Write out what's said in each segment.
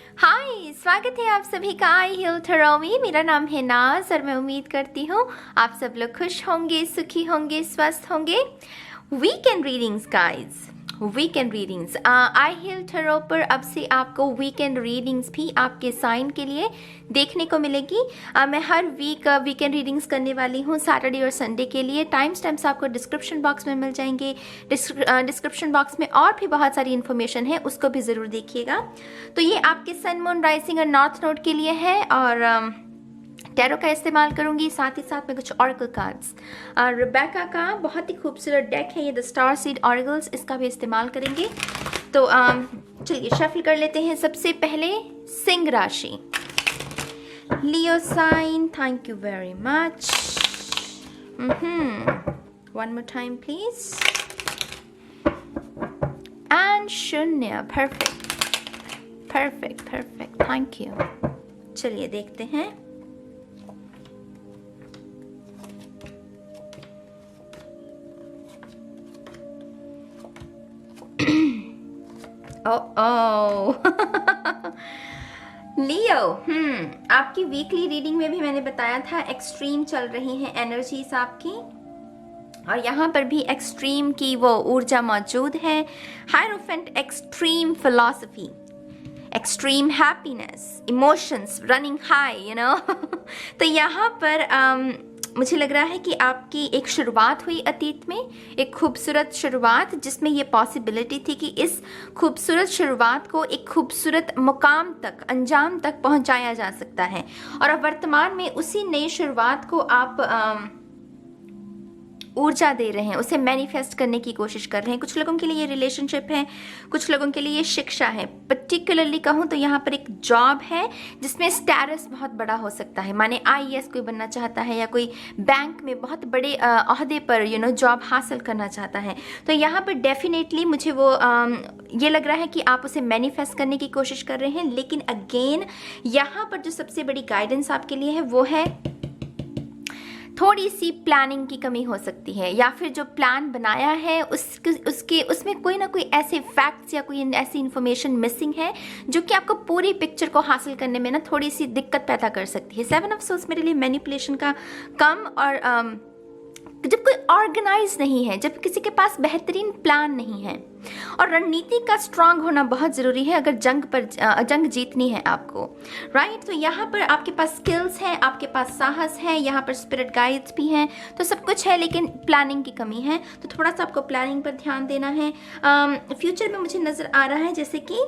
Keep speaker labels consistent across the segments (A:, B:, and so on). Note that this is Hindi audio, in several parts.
A: हाय, स्वागत है आप सभी का आई हिल टैरो में। मेरा नाम है नाज और मैं उम्मीद करती हूँ आप सब लोग खुश होंगे, सुखी होंगे, स्वस्थ होंगे। Weekend readings guys, weekend readings I heal tarot पर अब से आपको वीकेंड रीडिंग्स भी आपके साइन के लिए देखने को मिलेगी। मैं हर वीक वीकेंड रीडिंग्स करने वाली हूँ सैटरडे और संडे के लिए। टाइम स्टैम्प्स आपको डिस्क्रिप्शन बॉक्स में मिल जाएंगे। डिस्क्रिप्शन बॉक्स में और भी बहुत सारी इन्फॉर्मेशन है, उसको भी ज़रूर देखिएगा। तो ये आपके सन, मून, राइजिंग और नॉर्थ नोड के लिए है और टैरो का इस्तेमाल करूंगी, साथ ही साथ में कुछ ऑरेकल कार्ड्स। रिबेका का बहुत ही खूबसूरत डेक है ये, द स्टार सीड ऑरेकल्स, इसका भी इस्तेमाल करेंगे। तो चलिए शफल कर लेते हैं। सबसे पहले सिंह राशि, Leo sign, thank you very much. One more time please. And शून्य, perfect perfect perfect, thank you. चलिए देखते हैं। लियो, आपकी वीकली रीडिंग में भी मैंने बताया था एक्सट्रीम चल रही हैं एनर्जीज आपकी, और यहाँ पर भी एक्सट्रीम की वो ऊर्जा मौजूद है। Hierophant extreme philosophy, extreme happiness, emotions running high, you know. तो यहाँ पर मुझे लग रहा है कि आपकी एक शुरुआत हुई अतीत में, एक खूबसूरत शुरुआत जिसमें ये पॉसिबिलिटी थी कि इस खूबसूरत शुरुआत को एक खूबसूरत मुकाम तक, अंजाम तक पहुंचाया जा सकता है। और अब वर्तमान में उसी नई शुरुआत को आप ऊर्जा दे रहे हैं, उसे मैनिफेस्ट करने की कोशिश कर रहे हैं। कुछ लोगों के लिए ये रिलेशनशिप है, कुछ लोगों के लिए ये शिक्षा है। पर्टिकुलरली कहूँ तो यहाँ पर एक जॉब है जिसमें स्टेटस बहुत बड़ा हो सकता है, माने आईएएस कोई बनना चाहता है या कोई बैंक में बहुत बड़े ओहदे पर जॉब हासिल करना चाहता है। तो यहाँ पर डेफिनेटली मुझे वो ये लग रहा है कि आप उसे मैनिफेस्ट करने की कोशिश कर रहे हैं। लेकिन अगेन यहाँ पर जो सबसे बड़ी गाइडेंस आपके लिए है वो है थोड़ी सी प्लानिंग की कमी हो सकती है, या फिर जो प्लान बनाया है उसमें कोई ना कोई ऐसे फैक्ट्स या कोई ऐसी इन्फॉर्मेशन मिसिंग है जो कि आपको पूरी पिक्चर को हासिल करने में ना थोड़ी सी दिक्कत पैदा कर सकती है। 7 ऑफ सोर्स मेरे लिए मैनिपुलेशन का कम, और जब कोई ऑर्गेनाइज नहीं है, जब किसी के पास बेहतरीन प्लान नहीं है, और रणनीति का स्ट्रांग होना बहुत ज़रूरी है अगर जंग जीतनी है आपको, राइट। तो यहाँ पर आपके पास स्किल्स हैं, आपके पास साहस है, यहाँ पर स्पिरिट गाइड्स भी हैं, तो सब कुछ है, लेकिन प्लानिंग की कमी है। तो थोड़ा सा आपको प्लानिंग पर ध्यान देना है। फ्यूचर में मुझे नज़र आ रहा है जैसे कि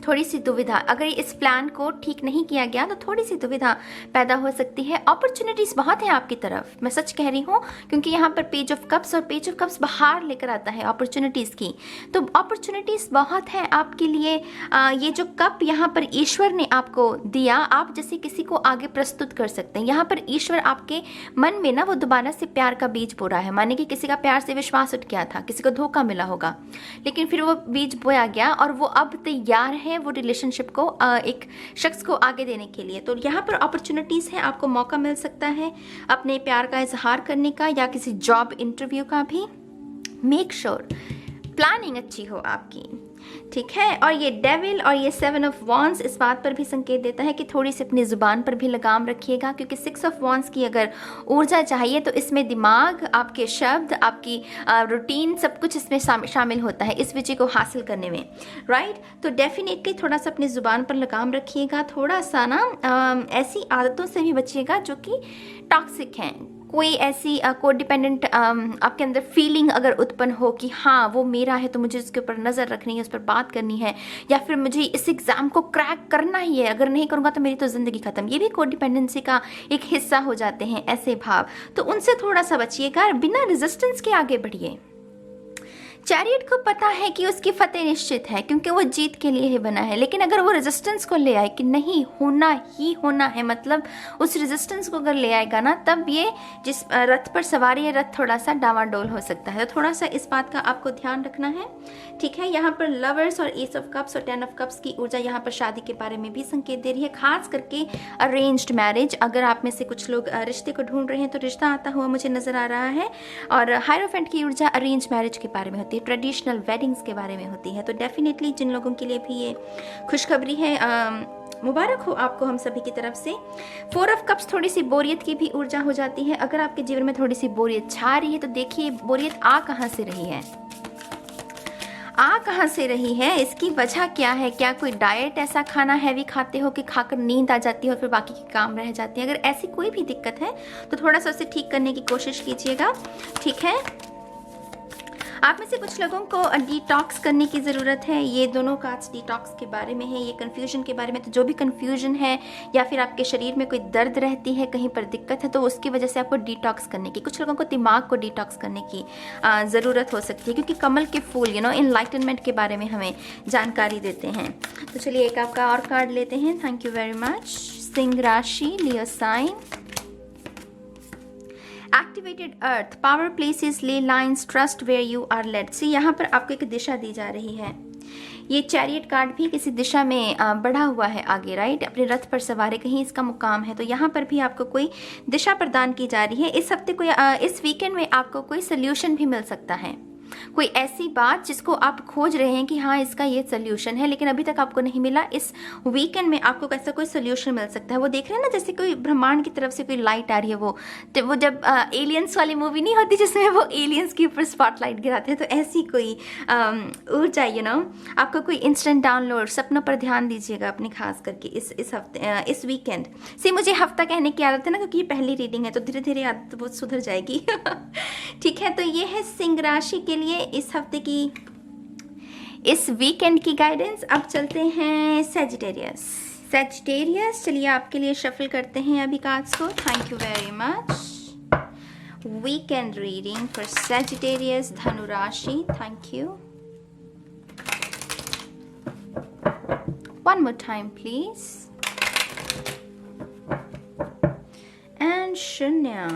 A: थोड़ी सी दुविधा, अगर इस प्लान को ठीक नहीं किया गया तो थोड़ी सी दुविधा पैदा हो सकती है। अपॉर्चुनिटीज़ बहुत है आपकी तरफ, मैं सच कह रही हूँ, क्योंकि यहाँ पर पेज ऑफ कप्स, और पेज ऑफ कप्स बाहर लेकर आता है अपॉर्चुनिटीज़ की। तो अपॉर्चुनिटीज़ बहुत है आपके लिए। ये जो कप यहाँ पर ईश्वर ने आपको दिया, आप जैसे किसी को आगे प्रस्तुत कर सकते हैं। यहाँ पर ईश्वर आपके मन में ना वो दोबारा से प्यार का बीज बो रहा है, माने कि किसी का प्यार से विश्वास उठ गया था, किसी को धोखा मिला होगा, लेकिन फिर वो बीज बोया गया और वो अब तैयार है वो रिलेशनशिप को एक शख्स को आगे देने के लिए। तो यहाँ पर अपॉर्चुनिटीज़ हैं, आपको मौका मिल सकता है अपने प्यार का इजहार करने का, या किसी जॉब इंटरव्यू का भी। मेक श्योर प्लानिंग अच्छी हो आपकी, ठीक है। और ये डेविल और ये 7 ऑफ वॉन्ड्स इस बात पर भी संकेत देता है कि थोड़ी सी अपनी ज़ुबान पर भी लगाम रखिएगा, क्योंकि 6 ऑफ वॉन्ड्स की अगर ऊर्जा चाहिए तो इसमें दिमाग, आपके शब्द, आपकी रूटीन, सब कुछ इसमें शामिल होता है इस विजय को हासिल करने में, राइट। तो डेफिनेटली थोड़ा सा अपनी ज़ुबान पर लगाम रखिएगा, थोड़ा सा ना ऐसी आदतों से भी बचिएगा जो कि टॉक्सिक हैं। कोई ऐसी कोडिपेंडेंट आपके अंदर फीलिंग अगर उत्पन्न हो कि हाँ वो मेरा है तो मुझे उसके ऊपर नज़र रखनी है, उस पर बात करनी है, या फिर मुझे इस एग्ज़ाम को क्रैक करना ही है, अगर नहीं करूँगा तो मेरी तो ज़िंदगी ख़त्म, ये भी कोडिपेंडेंसी का एक हिस्सा हो जाते हैं ऐसे भाव। तो उनसे थोड़ा सा बचिएगा, बिना रेजिस्टेंस के आगे बढ़िए। चैरियट को पता है कि उसकी फतेह निश्चित है, क्योंकि वो जीत के लिए ही बना है। लेकिन अगर वो रेजिस्टेंस को ले आए कि नहीं होना ही होना है, मतलब उस रेजिस्टेंस को अगर ले आएगा ना, तब ये जिस रथ पर सवारी है, रथ थोड़ा सा डावाडोल हो सकता है। तो थोड़ा सा इस बात का आपको ध्यान रखना है, ठीक है। यहाँ पर लवर्स और एस ऑफ कप्स और 10 ऑफ कप्स की ऊर्जा यहाँ पर शादी के बारे में भी संकेत दे रही है, खास करके अरेंज्ड मैरिज। अगर आप में से कुछ लोग रिश्ते को ढूंढ रहे हैं तो रिश्ता आता हुआ मुझे नजर आ रहा है। और हायरोफेंट की ऊर्जा अरेंज मैरिज के बारे में होती है, ट्रेडिशनल वेडिंग्स के बारे में होती है। तो डेफिनेटली जिन लोगों के लिए भी ये खुशखबरी है, मुबारक हो आपको हम सभी की तरफ से। 4 ऑफ कप्स थोड़ी सी बोरियत की भी ऊर्जा हो जाती है। अगर आपके जीवन में थोड़ी सी बोरियत छा रही है तो देखिए बोरियत आ कहाँ से रही है, आ कहाँ से रही है, इसकी वजह क्या है। क्या कोई डाइट ऐसा खाना हैवी खाते हो कि खाकर नींद आ जाती है और फिर बाकी के काम रह जाते हैं। अगर ऐसी कोई भी दिक्कत है तो थोड़ा सा उसे ठीक करने की कोशिश कीजिएगा, ठीक है। आप में से कुछ लोगों को डिटॉक्स करने की ज़रूरत है। ये दोनों कार्ड्स डिटॉक्स के बारे में है, ये कन्फ्यूजन के बारे में। तो जो भी कन्फ्यूजन है या फिर आपके शरीर में कोई दर्द रहती है, कहीं पर दिक्कत है, तो उसकी वजह से आपको डिटॉक्स करने की, कुछ लोगों को दिमाग को डिटॉक्स करने की ज़रूरत हो सकती है, क्योंकि कमल के फूल इनलाइटनमेंट के बारे में हमें जानकारी देते हैं। तो चलिए एक आपका और कार्ड लेते हैं। Thank you very much. सिंह राशि, Leo sign. Activated earth, power places, ley lines, trust where you are led. See यहाँ पर आपको एक दिशा दी जा रही है। ये चैरियट कार्ड भी किसी दिशा में बढ़ा हुआ है आगे, राइट। अपने रथ पर सवार है, कहीं इसका मुकाम है। तो यहाँ पर भी आपको कोई दिशा प्रदान की जा रही है। इस हफ्ते कोई इस वीकेंड में आपको कोई सोल्यूशन भी मिल सकता है, कोई ऐसी बात जिसको आप खोज रहे हैं कि हाँ इसका ये सोल्यूशन है, लेकिन अभी तक आपको नहीं मिला। इस वीकेंड में आपको कैसा कोई सोल्यूशन मिल सकता है। वो देख रहे हैं ना, जैसे कोई ब्रह्मांड की तरफ से कोई लाइट आ रही है। वो जब एलियंस वाली मूवी नहीं होती जिसमें वो एलियंस के ऊपर स्पॉटलाइट गिराते हैं, तो ऐसी कोई ऊर्जा आपको कोई इंस्टेंट डाउनलोड। सपनों पर ध्यान दीजिएगा अपने, खास करके इस हफ्ते, इस वीकेंड से। मुझे हफ्ता कहने की आदत है ना, क्योंकि ये पहली रीडिंग है, तो धीरे धीरे आदत बहुत सुधर जाएगी। ठीक है, तो ये है सिंह राशि के लिए इस हफ्ते की, इस वीकेंड की गाइडेंस। अब चलते हैं सैजिटेरियस। चलिए आपके लिए शफल करते हैं अभी कार्ड्स को। Thank you very much. Weekend reading for Sagittarius, धनु राशि। Thank you. One more time please. And शून्य।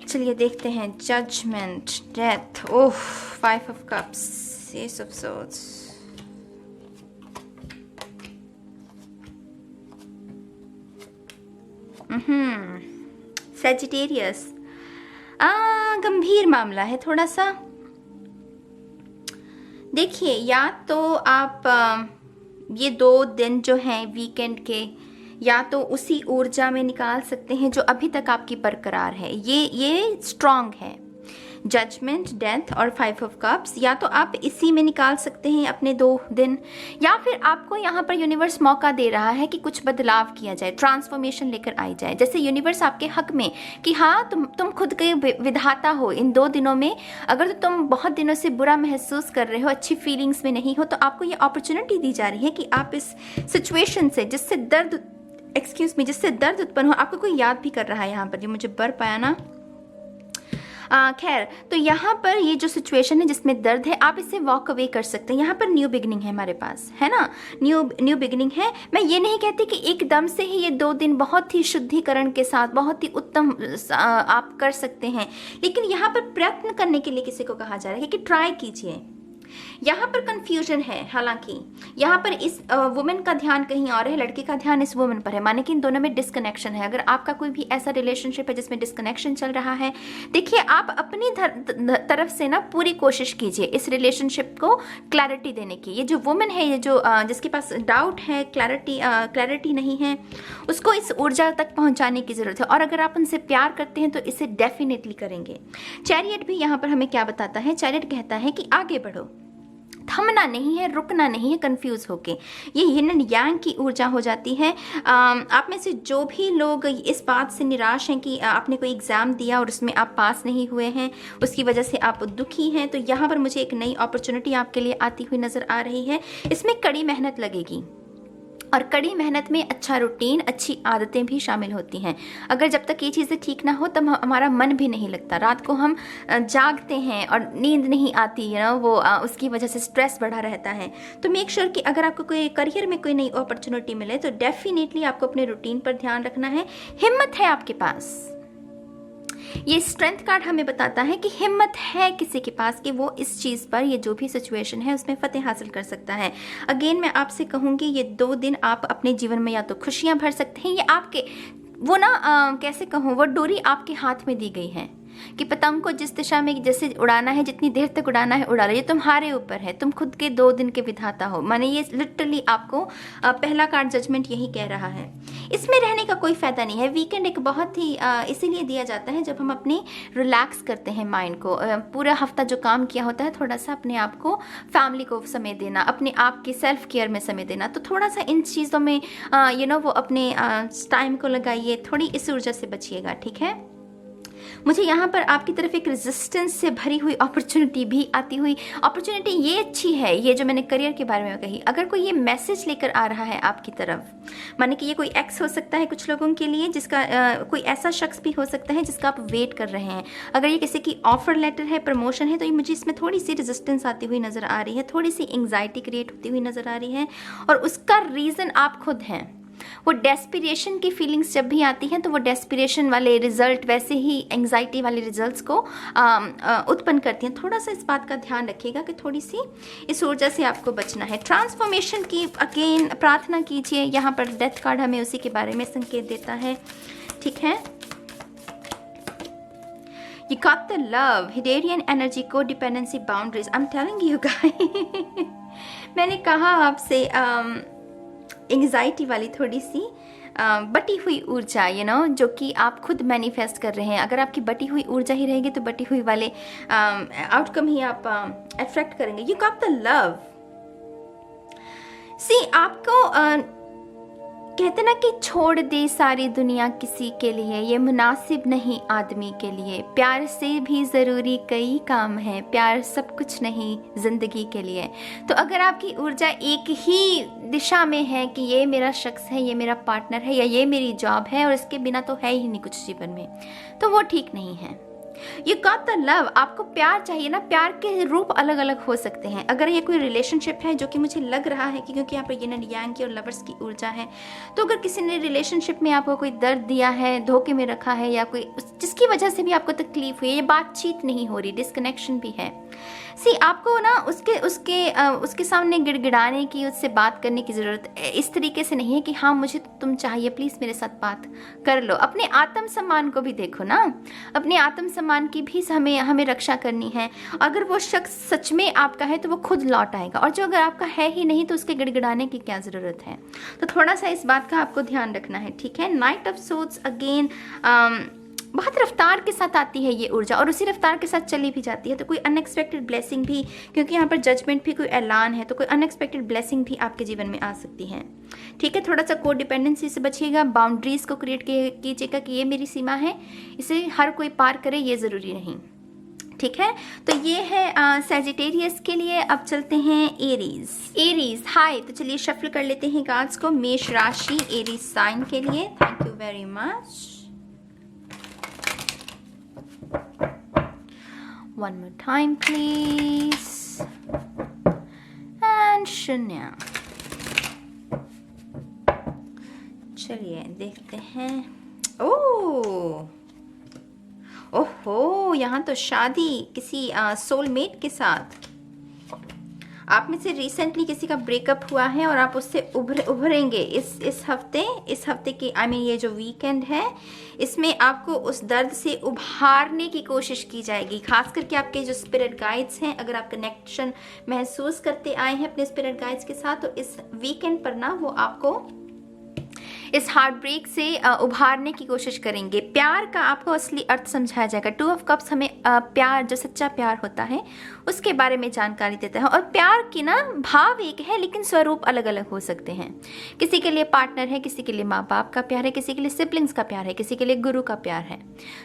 A: चलिए देखते हैं। Judgement, death, oh, 5 of cups, ace of swords. Sagittarius, गंभीर मामला है थोड़ा सा। देखिए, या तो आप ये 2 दिन जो हैं वीकेंड के, या तो उसी ऊर्जा में निकाल सकते हैं जो अभी तक आपकी बरकरार है। ये स्ट्रांग है, जजमेंट, डेथ और 5 ऑफ कप्स। या तो आप इसी में निकाल सकते हैं अपने 2 दिन, या फिर आपको यहाँ पर यूनिवर्स मौका दे रहा है कि कुछ बदलाव किया जाए, ट्रांसफॉर्मेशन लेकर आई जाए। जैसे यूनिवर्स आपके हक में कि हाँ तुम खुद के विधाता हो। इन 2 दिनों में अगर तो तुम बहुत दिनों से बुरा महसूस कर रहे हो, अच्छी फीलिंग्स में नहीं हो, तो आपको ये अपॉर्चुनिटी दी जा रही है कि आप इस सिचुएशन से, जिससे दर्द उत्पन्न हो, आपको कोई याद भी कर रहा है। यहाँ पर जो मुझे बर पाया ना, खैर, तो यहाँ पर ये जो सिचुएशन है जिसमें दर्द है, आप इससे वॉक अवे कर सकते हैं। यहाँ पर न्यू बिगनिंग है हमारे पास, है ना, न्यू बिगनिंग है। मैं ये नहीं कहती कि एकदम से ही ये 2 दिन बहुत ही शुद्धिकरण के साथ बहुत ही उत्तम आप कर सकते हैं, लेकिन यहाँ पर प्रयत्न करने के लिए किसी को कहा जा रहा है कि ट्राई कीजिए। यहाँ पर कंफ्यूजन है, हालांकि यहाँ पर इस वुमेन का ध्यान कहीं और है, लड़के का ध्यान इस वुमेन पर है, माने कि इन दोनों में डिस्कनेक्शन है। अगर आपका कोई भी ऐसा रिलेशनशिप है जिसमें डिस्कनेक्शन चल रहा है, देखिए आप अपनी तरफ से ना पूरी कोशिश कीजिए इस रिलेशनशिप को क्लैरिटी देने की। ये जो वुमेन है, ये जो जिसके पास डाउट है, क्लैरिटी नहीं है, उसको इस ऊर्जा तक पहुंचाने की जरूरत है। और अगर आप उनसे प्यार करते हैं तो इसे डेफिनेटली करेंगे। चैरियट भी यहाँ पर हमें क्या बताता है? चैरियट कहता है कि आगे बढ़ो, थमना नहीं है, रुकना नहीं है कंफ्यूज होके। ये यिन एंड यांग की ऊर्जा हो जाती है। आप में से जो भी लोग इस बात से निराश हैं कि आपने कोई एग्ज़ाम दिया और उसमें आप पास नहीं हुए हैं, उसकी वजह से आप दुखी हैं, तो यहाँ पर मुझे एक नई अपॉर्चुनिटी आपके लिए आती हुई नज़र आ रही है। इसमें कड़ी मेहनत लगेगी और कड़ी मेहनत में अच्छा रूटीन, अच्छी आदतें भी शामिल होती हैं। अगर जब तक ये चीज़ें ठीक ना हो तब हमारा मन भी नहीं लगता, रात को हम जागते हैं और नींद नहीं आती है ना, वो उसकी वजह से स्ट्रेस बढ़ा रहता है। तो मेक श्योर कि अगर आपको कोई करियर में कोई नई अपॉर्चुनिटी मिले तो डेफिनेटली आपको अपने रूटीन पर ध्यान रखना है। हिम्मत है आपके पास, ये स्ट्रेंथ कार्ड हमें बताता है कि हिम्मत है किसी के पास कि वो इस चीज़ पर, ये जो भी सिचुएशन है उसमें फतेह हासिल कर सकता है। अगेन मैं आपसे कहूँगी, ये 2 दिन आप अपने जीवन में या तो खुशियाँ भर सकते हैं, या आपके वो ना कैसे कहूँ, वो डोरी आपके हाथ में दी गई है। कि पतंग को जिस दिशा में जैसे उड़ाना है, जितनी देर तक उड़ाना है उड़ा लो, ये तुम्हारे ऊपर है, तुम खुद के 2 दिन के विधाता हो। माने ये लिटरली आपको पहला कार्ड जजमेंट यही कह रहा है। इसमें रहने का कोई फायदा नहीं है। वीकेंड एक बहुत ही इसीलिए दिया जाता है जब हम अपने रिलैक्स करते हैं माइंड को। पूरा हफ्ता जो काम किया होता है, थोड़ा सा अपने आप को, फैमिली को समय देना, अपने आप की सेल्फ केयर में समय देना। तो थोड़ा सा इन चीज़ों में वो अपने टाइम को लगाइए, थोड़ी इस ऊर्जा से बचिएगा, ठीक है। मुझे यहाँ पर आपकी तरफ एक रेजिस्टेंस से भरी हुई अपॉर्चुनिटी भी आती हुई। अपॉर्चुनिटी ये अच्छी है, ये जो मैंने करियर के बारे में कही। अगर कोई ये मैसेज लेकर आ रहा है आपकी तरफ, माने कि ये कोई एक्स हो सकता है कुछ लोगों के लिए, जिसका कोई ऐसा शख्स भी हो सकता है जिसका आप वेट कर रहे हैं। अगर ये किसी की ऑफर लेटर है, प्रमोशन है, तो ये मुझे इसमें थोड़ी सी रेजिस्टेंस आती हुई नज़र आ रही है, थोड़ी सी एंग्जाइटी क्रिएट होती हुई नज़र आ रही है। और उसका रीज़न आप खुद हैं। वो डेस्पिरेशन की फीलिंग्स जब भी आती हैं तो वो डेस्पिरेशन वाले रिजल्ट वैसे ही एंग्जाइटी वाले रिजल्ट्स को उत्पन्न करती हैं। थोड़ा सा इस बात का ध्यान रखिएगा कि थोड़ी सी इस ऊर्जा से आपको बचना है। ट्रांसफॉर्मेशन की अगेन प्रार्थना कीजिए। यहाँ पर डेथ कार्ड हमें उसी के बारे में संकेत देता है, ठीक है। You got the love, Hydarian energy, codependency, boundaries. I'm telling you guys. मैंने कहा आपसे एंग्जाइटी वाली थोड़ी सी बटी हुई ऊर्जा जो कि आप खुद मैनिफेस्ट कर रहे हैं। अगर आपकी बटी हुई ऊर्जा ही रहेगी तो बटी हुई वाले आउटकम ही आप अट्रैक्ट करेंगे। You got the love. See आपको कहते ना कि छोड़ दे सारी दुनिया किसी के लिए, ये मुनासिब नहीं आदमी के लिए। प्यार से भी ज़रूरी कई काम है, प्यार सब कुछ नहीं ज़िंदगी के लिए। तो अगर आपकी ऊर्जा एक ही दिशा में है कि ये मेरा शख्स है, ये मेरा पार्टनर है, या ये मेरी जॉब है और इसके बिना तो है ही नहीं कुछ जीवन में, तो वो ठीक नहीं है। You got the love. आपको प्यार चाहिए ना, प्यार के रूप अलग अलग हो सकते हैं। अगर ये कोई रिलेशनशिप है, जो कि मुझे लग रहा है कि क्योंकि यहाँ पर यिन एंड यांग की और लवर्स की ऊर्जा है, तो अगर किसी ने रिलेशनशिप में आपको कोई दर्द दिया है, धोखे में रखा है, या कोई जिसकी वजह से भी आपको तकलीफ हुई है, ये बातचीत नहीं हो रही, डिस्कनेक्शन भी है, सी आपको ना उसके सामने गिड़गिड़ाने की, उससे बात करने की ज़रूरत इस तरीके से नहीं है कि हाँ मुझे तुम चाहिए, प्लीज़ मेरे साथ बात कर लो। अपने आत्मसम्मान को भी देखो ना, अपने आत्मसम्मान की भी हमें रक्षा करनी है। अगर वो शख्स सच में आपका है तो वो खुद लौट आएगा, और जो अगर आपका है ही नहीं तो उसके गिड़गिड़ाने की क्या ज़रूरत है। तो थोड़ा सा इस बात का आपको ध्यान रखना है, ठीक है। नाइट ऑफ सोर्ड्स अगेन बहुत रफ्तार के साथ आती है ये ऊर्जा, और उसी रफ्तार के साथ चली भी जाती है। तो कोई अनएक्सपेक्टेड ब्लेसिंग भी, क्योंकि यहाँ पर जजमेंट भी कोई ऐलान है, तो कोई अनएक्सपेक्टेड ब्लेसिंग भी आपके जीवन में आ सकती है, ठीक है। थोड़ा सा कोड डिपेंडेंसी से बचिएगा, बाउंड्रीज को क्रिएट कीजिएगा कि ये मेरी सीमा है, इसे हर कोई पार करे, ये ज़रूरी नहीं, ठीक है। तो ये है सैजिटेरियस के लिए। अब चलते हैं एरीज। हाय, तो चलिए शफल कर लेते हैं कार्ड्स को। मेष राशि एरीज साइन के लिए। Thank you very much. One more time please. And शून्य। चलिए देखते हैं। ओहो, यहाँ तो शादी किसी सोलमेट के साथ। आप में से रिसेंटली किसी का ब्रेकअप हुआ है और आप उससे उभरेंगे इस हफ्ते की ये जो वीकेंड है, इसमें आपको उस दर्द से उभारने की कोशिश की जाएगी। खास करके आपके जो स्पिरिट गाइड्स हैं, अगर आप कनेक्शन महसूस करते आए हैं अपने स्पिरिट गाइड्स के साथ, तो इस वीकेंड पर ना वो आपको इस हार्ट ब्रेक से उभारने की कोशिश करेंगे। प्यार का आपको असली अर्थ समझाया जाएगा। 2 ऑफ कप्स हमें प्यार, जो सच्चा प्यार होता है, उसके बारे में जानकारी देता है। और प्यार की ना भाव एक है, लेकिन स्वरूप अलग अलग हो सकते हैं। किसी के लिए पार्टनर है, किसी के लिए माँ बाप का प्यार है, किसी के लिए सिबलिंग्स का प्यार है, किसी के लिए गुरु का प्यार है,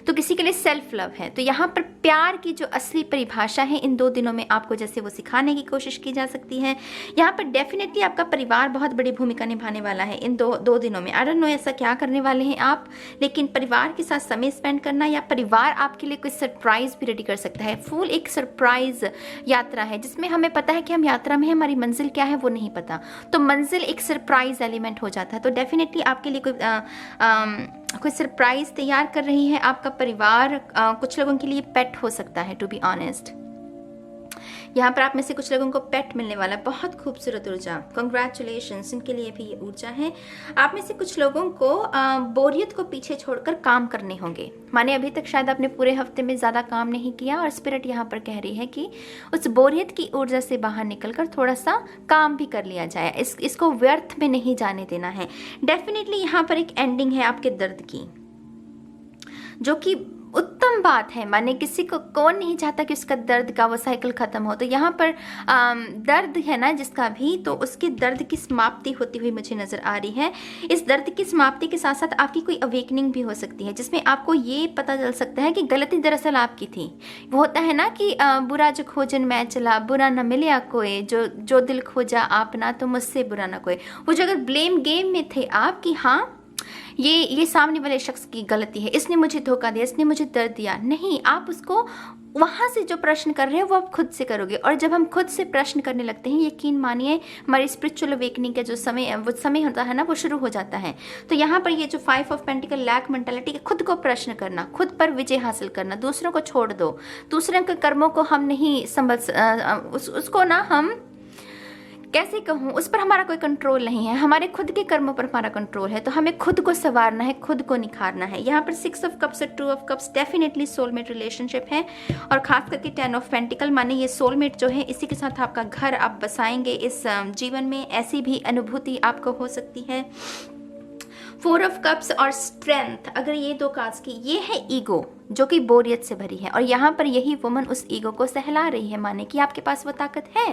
A: तो किसी के लिए सेल्फ लव है। तो यहाँ पर प्यार की जो असली परिभाषा है, इन 2 दिनों में आपको जैसे वो सिखाने की कोशिश की जा सकती है। यहाँ पर डेफिनेटली आपका परिवार बहुत बड़ी भूमिका निभाने वाला है इन दो दिनों में। आई डोंट नो ऐसा क्या करने वाले हैं आप, लेकिन परिवार के साथ समय स्पेंड करना, या परिवार आपके लिए कोई सरप्राइज भी रेडी कर सकता है। फुल एक सरप्राइज यात्रा है, जिसमें हमें पता है कि हम यात्रा में हैं, हमारी मंजिल क्या है वो नहीं पता, तो मंजिल एक सरप्राइज एलिमेंट हो जाता है। तो डेफिनेटली आपके लिए कोई सरप्राइज तैयार कर रही है आपका परिवार। कुछ लोगों के लिए पेट हो सकता है, टू बी ऑनेस्ट। यहाँ पर आप में से कुछ लोगों को पेट मिलने वाला है, बहुत खूबसूरत ऊर्जा, कंग्रेचुलेशंस, इनके लिए भी ये ऊर्जा है। आप में से कुछ लोगों को बोरियत को पीछे छोड़कर काम करने होंगे, माने अभी तक शायद आपने पूरे हफ्ते में ज़्यादा काम नहीं किया और स्पिरिट यहाँ पर कह रही है कि उस बोरियत की ऊर्जा से बाहर निकलकर थोड़ा सा काम भी कर लिया जाए, इसको व्यर्थ में नहीं जाने देना है। डेफिनेटली यहाँ पर एक एंडिंग है आपके दर्द की, जो कि उत्तम बात है, माने किसी को कौन नहीं चाहता कि उसका दर्द का वो साइकिल खत्म हो। तो यहाँ पर दर्द है ना जिसका भी, तो उसके दर्द की समाप्ति होती हुई मुझे नज़र आ रही है। इस दर्द की समाप्ति के साथ साथ आपकी कोई अवेकनिंग भी हो सकती है, जिसमें आपको ये पता चल सकता है कि गलती दरअसल आपकी थी। वो होता है ना कि बुरा जो खोजन मैं चला, बुरा न मिले कोई, जो दिल खोजा आप ना, तो मुझसे बुरा ना कोई। वो जो अगर ब्लेम गेम में थे आप कि हाँ ये सामने वाले शख्स की गलती है, इसने मुझे धोखा दिया, इसने मुझे दर्द दिया, नहीं, आप उसको वहाँ से जो प्रश्न कर रहे हैं वो आप खुद से करोगे। और जब हम खुद से प्रश्न करने लगते हैं, यकीन मानिए हमारी स्पिरिचुअल अवेकनिंग का जो समय होता है ना, वो शुरू हो जाता है। तो यहाँ पर ये जो 5 ऑफ पेंटिकल लैक मेंटालिटी है, खुद को प्रश्न करना, खुद पर विजय हासिल करना, दूसरों को छोड़ दो, दूसरों के कर्मों को हम नहीं उसको ना हम कैसे कहूँ, उस पर हमारा कोई कंट्रोल नहीं है, हमारे खुद के कर्मों पर हमारा कंट्रोल है। तो हमें खुद को संवारना है, खुद को निखारना है। यहाँ पर 6 ऑफ कप्स और 2 of cups definitely soulmate relationship है, और खास करके 10 ऑफ पेंटिकल माने ये सोलमेट जो है, इसी के साथ आपका घर आप बसाएंगे इस जीवन में, ऐसी भी अनुभूति आपको हो सकती है। 4 ऑफ कप्स और स्ट्रेंथ, अगर ये दो कार्ड्स की, ये है ईगो जो कि बोरियत से भरी है, और यहाँ पर यही वुमन उस ईगो को सहला रही है, माने कि आपके पास वो ताकत है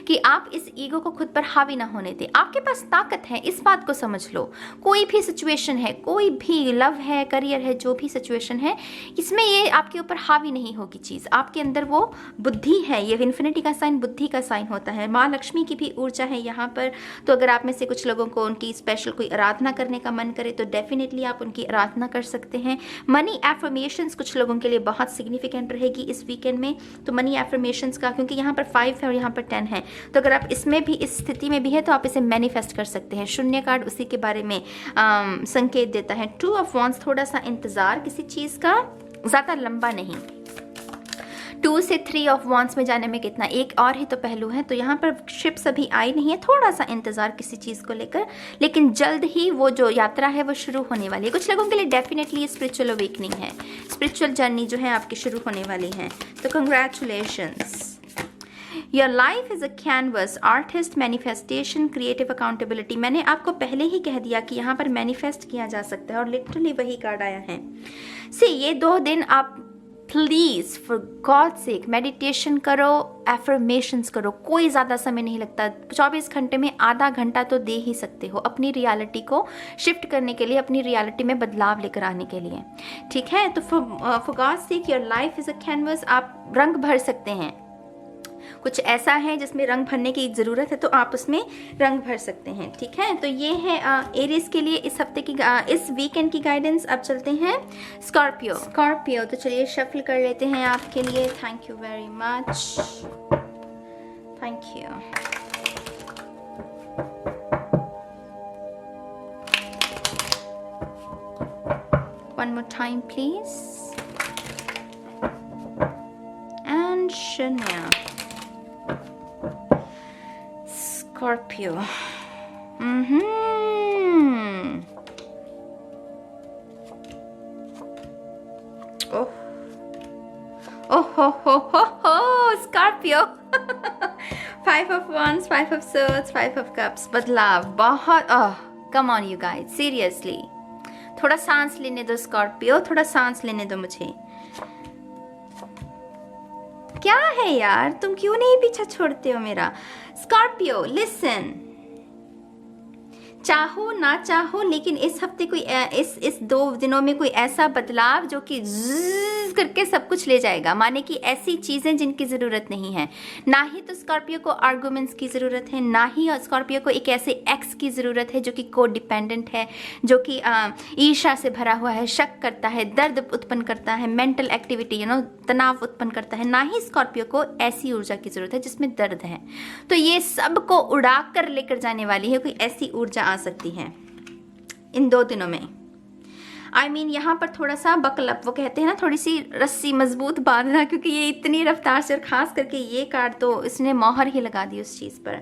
A: कि आप इस ईगो को खुद पर हावी ना होने दें। आपके पास ताकत है, इस बात को समझ लो। कोई भी सिचुएशन है, कोई भी लव है, करियर है, जो भी सिचुएशन है, इसमें ये आपके ऊपर हावी नहीं होगी चीज़। आपके अंदर वो बुद्धि है, ये इन्फिनिटी का साइन बुद्धि का साइन होता है। माँ लक्ष्मी की भी ऊर्जा है यहाँ पर। तो अगर आप में से कुछ लोगों को उनकी स्पेशल कोई आराधना करने का मन करे तो डेफिनेटली आप उनकी आराधना कर सकते हैं। मनी एफर्मेशंस कुछ लोगों के लिए बहुत सिग्निफिकेंट रहेगी इस वीकेंड में। तो मनी एफर्मेशंस का, क्योंकि यहाँ पर 5 है और यहाँ पर 10 है, तो अगर आप इसमें भी इस स्थिति में भी है तो आप इसे मैनिफेस्ट कर सकते हैं। शून्य कार्ड उसी के बारे में संकेत देता है। 2 ऑफ वॉन्ड्स, थोड़ा सा इंतजार किसी चीज़ का, ज़्यादा लंबा नहीं। 2 से 3 ऑफ वॉन्ड्स में जाने में कितना, एक और ही तो पहलू है। तो यहाँ पर शिप्स अभी आई नहीं है, थोड़ा सा इंतजार किसी चीज़ को लेकर, लेकिन जल्द ही वो जो यात्रा है वो शुरू होने वाली है। कुछ लोगों के लिए डेफिनेटली स्पिरिचुअल अवेकनिंग है, स्पिरिचुअल जर्नी जो है आपकी शुरू होने वाली है। तो congratulations. Your life is a canvas, artist, manifestation, creative accountability। मैंने आपको पहले ही कह दिया कि यहाँ पर मैनिफेस्ट किया जा सकता है, और लिटरली वही कार्ड आया है। ये 2 दिन आप please for God sake meditation करो, एफर्मेशंस करो। कोई ज़्यादा समय नहीं लगता, 24 घंटे में आधा घंटा तो दे ही सकते हो अपनी रियलिटी को शिफ्ट करने के लिए, अपनी रियलिटी में बदलाव लेकर आने के लिए, ठीक है। तो for God sake your life is a canvas, आप रंग भर सकते हैं। कुछ ऐसा है जिसमें रंग भरने की ज़रूरत है तो आप उसमें रंग भर सकते हैं, ठीक है। तो ये है एरीज के लिए इस हफ्ते की, इस वीकेंड की गाइडेंस। अब चलते हैं स्कॉर्पियो। तो चलिए शफल कर लेते हैं आपके लिए। Thank you very much, thank you. One more time please. And Shania. Scorpio. Oh, Scorpio. 5 of Wands, 5 of Swords, 5 of Cups. बदलाव बहुत, come on you guys, seriously. थोड़ा सांस लेने दो स्कॉर्पियो, थोड़ा सांस लेने दो मुझे। क्या है यार, तुम क्यों नहीं पीछा छोड़ते हो मेरा? स्कॉर्पियो लिसन, चाहो ना चाहो, लेकिन इस हफ्ते कोई इस 2 दिनों में कोई ऐसा बदलाव जो कि ज़्ज़ करके सब कुछ ले जाएगा, माने कि ऐसी चीज़ें जिनकी ज़रूरत नहीं है। ना ही तो स्कॉर्पियो को आर्गुमेंट्स की ज़रूरत है, ना ही स्कॉर्पियो को एक ऐसे एक्स की ज़रूरत है जो कि को डिपेंडेंट है, जो कि ईर्ष्या से भरा हुआ है, शक करता है, दर्द उत्पन्न करता है, मेंटल एक्टिविटी तनाव उत्पन्न करता है। ना ही स्कॉर्पियो को ऐसी ऊर्जा की ज़रूरत है जिसमें दर्द है। तो ये सब को उड़ा कर लेकर जाने वाली है कोई ऐसी ऊर्जा आ सकती है इन 2 दिनों में। यहाँ पर थोड़ा सा बकलप, वो कहते हैं ना, थोड़ी सी रस्सी मजबूत बांधना, क्योंकि ये इतनी रफ्तार से, और खास करके ये कार्ड तो इसने मोहर ही लगा दी उस चीज़ पर।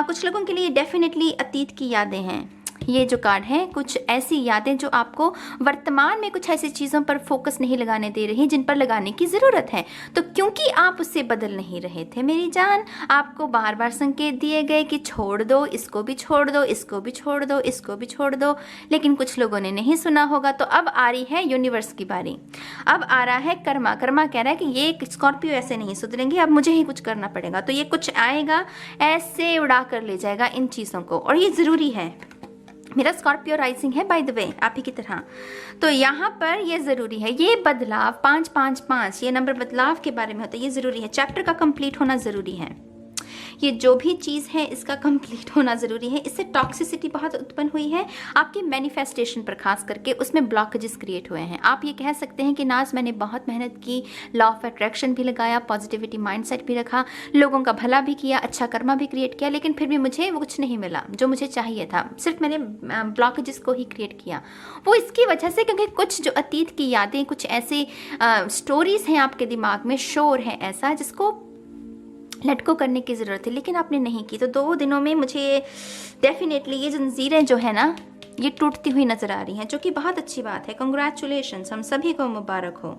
A: कुछ लोगों के लिए डेफिनेटली अतीत की यादें हैं। ये जो कार्ड है, कुछ ऐसी यादें जो आपको वर्तमान में कुछ ऐसी चीज़ों पर फोकस नहीं लगाने दे रही जिन पर लगाने की ज़रूरत है। तो क्योंकि आप उससे बदल नहीं रहे थे मेरी जान, आपको बार बार संकेत दिए गए कि छोड़ दो, इसको भी छोड़ दो, इसको भी छोड़ दो, इसको भी छोड़ दो, लेकिन कुछ लोगों ने नहीं सुना होगा। तो अब आ रही है यूनिवर्स की बारी, अब आ रहा है कर्मा। कर्मा कह रहा है कि ये स्कॉर्पियो ऐसे नहीं सुधरेंगे, अब मुझे ही कुछ करना पड़ेगा। तो ये कुछ आएगा, ऐसे उड़ा कर ले जाएगा इन चीज़ों को, और ये ज़रूरी है। मेरा स्कॉर्पियो राइजिंग है बाय द वे, आप ही की तरह। तो यहाँ पर ये ज़रूरी है, ये बदलाव 555, ये नंबर बदलाव के बारे में होता है, ये ज़रूरी है। चैप्टर का कंप्लीट होना ज़रूरी है, ये जो भी चीज़ है इसका कंप्लीट होना ज़रूरी है। इससे टॉक्सिसिटी बहुत उत्पन्न हुई है आपकी मैनिफेस्टेशन पर, खास करके उसमें ब्लॉकेजेस क्रिएट हुए हैं। आप ये कह सकते हैं कि नाज मैंने बहुत मेहनत की, लॉ ऑफ अट्रैक्शन भी लगाया, पॉजिटिविटी माइंडसेट भी रखा, लोगों का भला भी किया, अच्छा कर्मा भी क्रिएट किया, लेकिन फिर भी मुझे वो कुछ नहीं मिला जो मुझे चाहिए था। सिर्फ मैंने ब्लॉकेजेस को ही क्रिएट किया। वो इसकी वजह से क्योंकि कुछ जो अतीत की यादें, कुछ ऐसी स्टोरीज हैं आपके दिमाग में, शोर है ऐसा जिसको लेट गो करने की ज़रूरत है, लेकिन आपने नहीं की। तो 2 दिनों में मुझे डेफिनेटली ये जंजीरें जो है ना, ये टूटती हुई नज़र आ रही हैं, जो कि बहुत अच्छी बात है। कंग्रेचुलेशंस, हम सभी को मुबारक हो।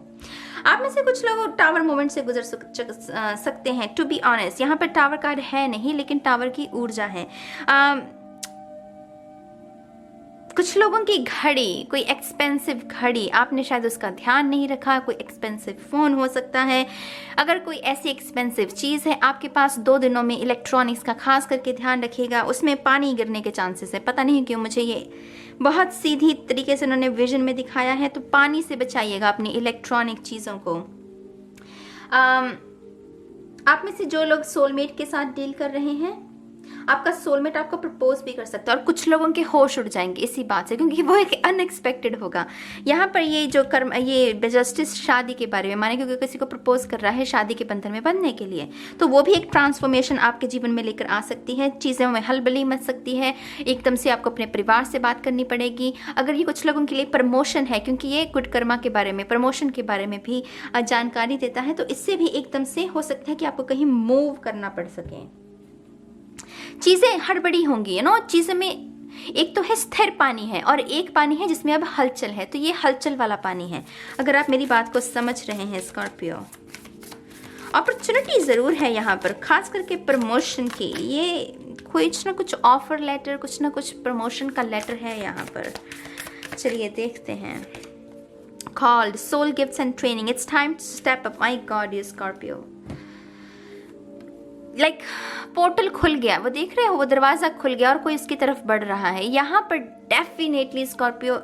A: आप में से कुछ लोग टावर मोमेंट से गुजर सकते हैं। टू बी ऑनेस्ट, यहाँ पर टावर कार्ड है नहीं, लेकिन टावर की ऊर्जा है। कुछ लोगों की घड़ी, कोई एक्सपेंसिव घड़ी, आपने शायद उसका ध्यान नहीं रखा। कोई एक्सपेंसिव फ़ोन हो सकता है। अगर कोई ऐसी एक्सपेंसिव चीज़ है आपके पास, 2 दिनों में इलेक्ट्रॉनिक्स का खास करके ध्यान रखिएगा, उसमें पानी गिरने के चांसेस है। पता नहीं क्यों मुझे ये बहुत सीधी तरीके से उन्होंने विजन में दिखाया है। तो पानी से बचाइएगा अपनी इलेक्ट्रॉनिक चीज़ों को। आप में से जो लोग सोलमेट के साथ डील कर रहे हैं, आपका सोलमेट आपको प्रपोज भी कर सकता है, और कुछ लोगों के होश उड़ जाएंगे इसी बात से, क्योंकि वो एक अनएक्सपेक्टेड होगा। यहाँ पर ये जो कर्म, ये जस्टिस शादी के बारे में, माने क्योंकि किसी को प्रपोज कर रहा है शादी के बंधन में बंधने के लिए, तो वो भी एक ट्रांसफॉर्मेशन आपके जीवन में लेकर आ सकती है। चीज़ें में हलबली मच सकती है, एकदम से आपको अपने परिवार से बात करनी पड़ेगी। अगर ये कुछ लोगों के लिए प्रमोशन है, क्योंकि ये गुड कर्मा के बारे में, प्रमोशन के बारे में भी जानकारी देता है, तो इससे भी एकदम से हो सकता है कि आपको कहीं मूव करना पड़ सके। चीज़ें हड़बड़ी होंगी, चीज़ें में एक तो है स्थिर पानी है, और एक पानी है जिसमें अब हलचल है। तो ये हलचल वाला पानी है, अगर आप मेरी बात को समझ रहे हैं स्कॉर्पियो। अपॉर्चुनिटी ज़रूर है यहाँ पर, खास करके प्रमोशन की। ये कुछ ना कुछ ऑफर लेटर, कुछ ना कुछ प्रमोशन का लेटर है यहाँ पर। चलिए देखते हैं। Called soul gifts and training, it's time to step up. My god, ये स्कॉर्पियो लाइक पोर्टल खुल गया, वो देख रहे हो, वो दरवाज़ा खुल गया और कोई इसकी तरफ बढ़ रहा है। यहाँ पर डेफिनेटली स्कॉर्पियो,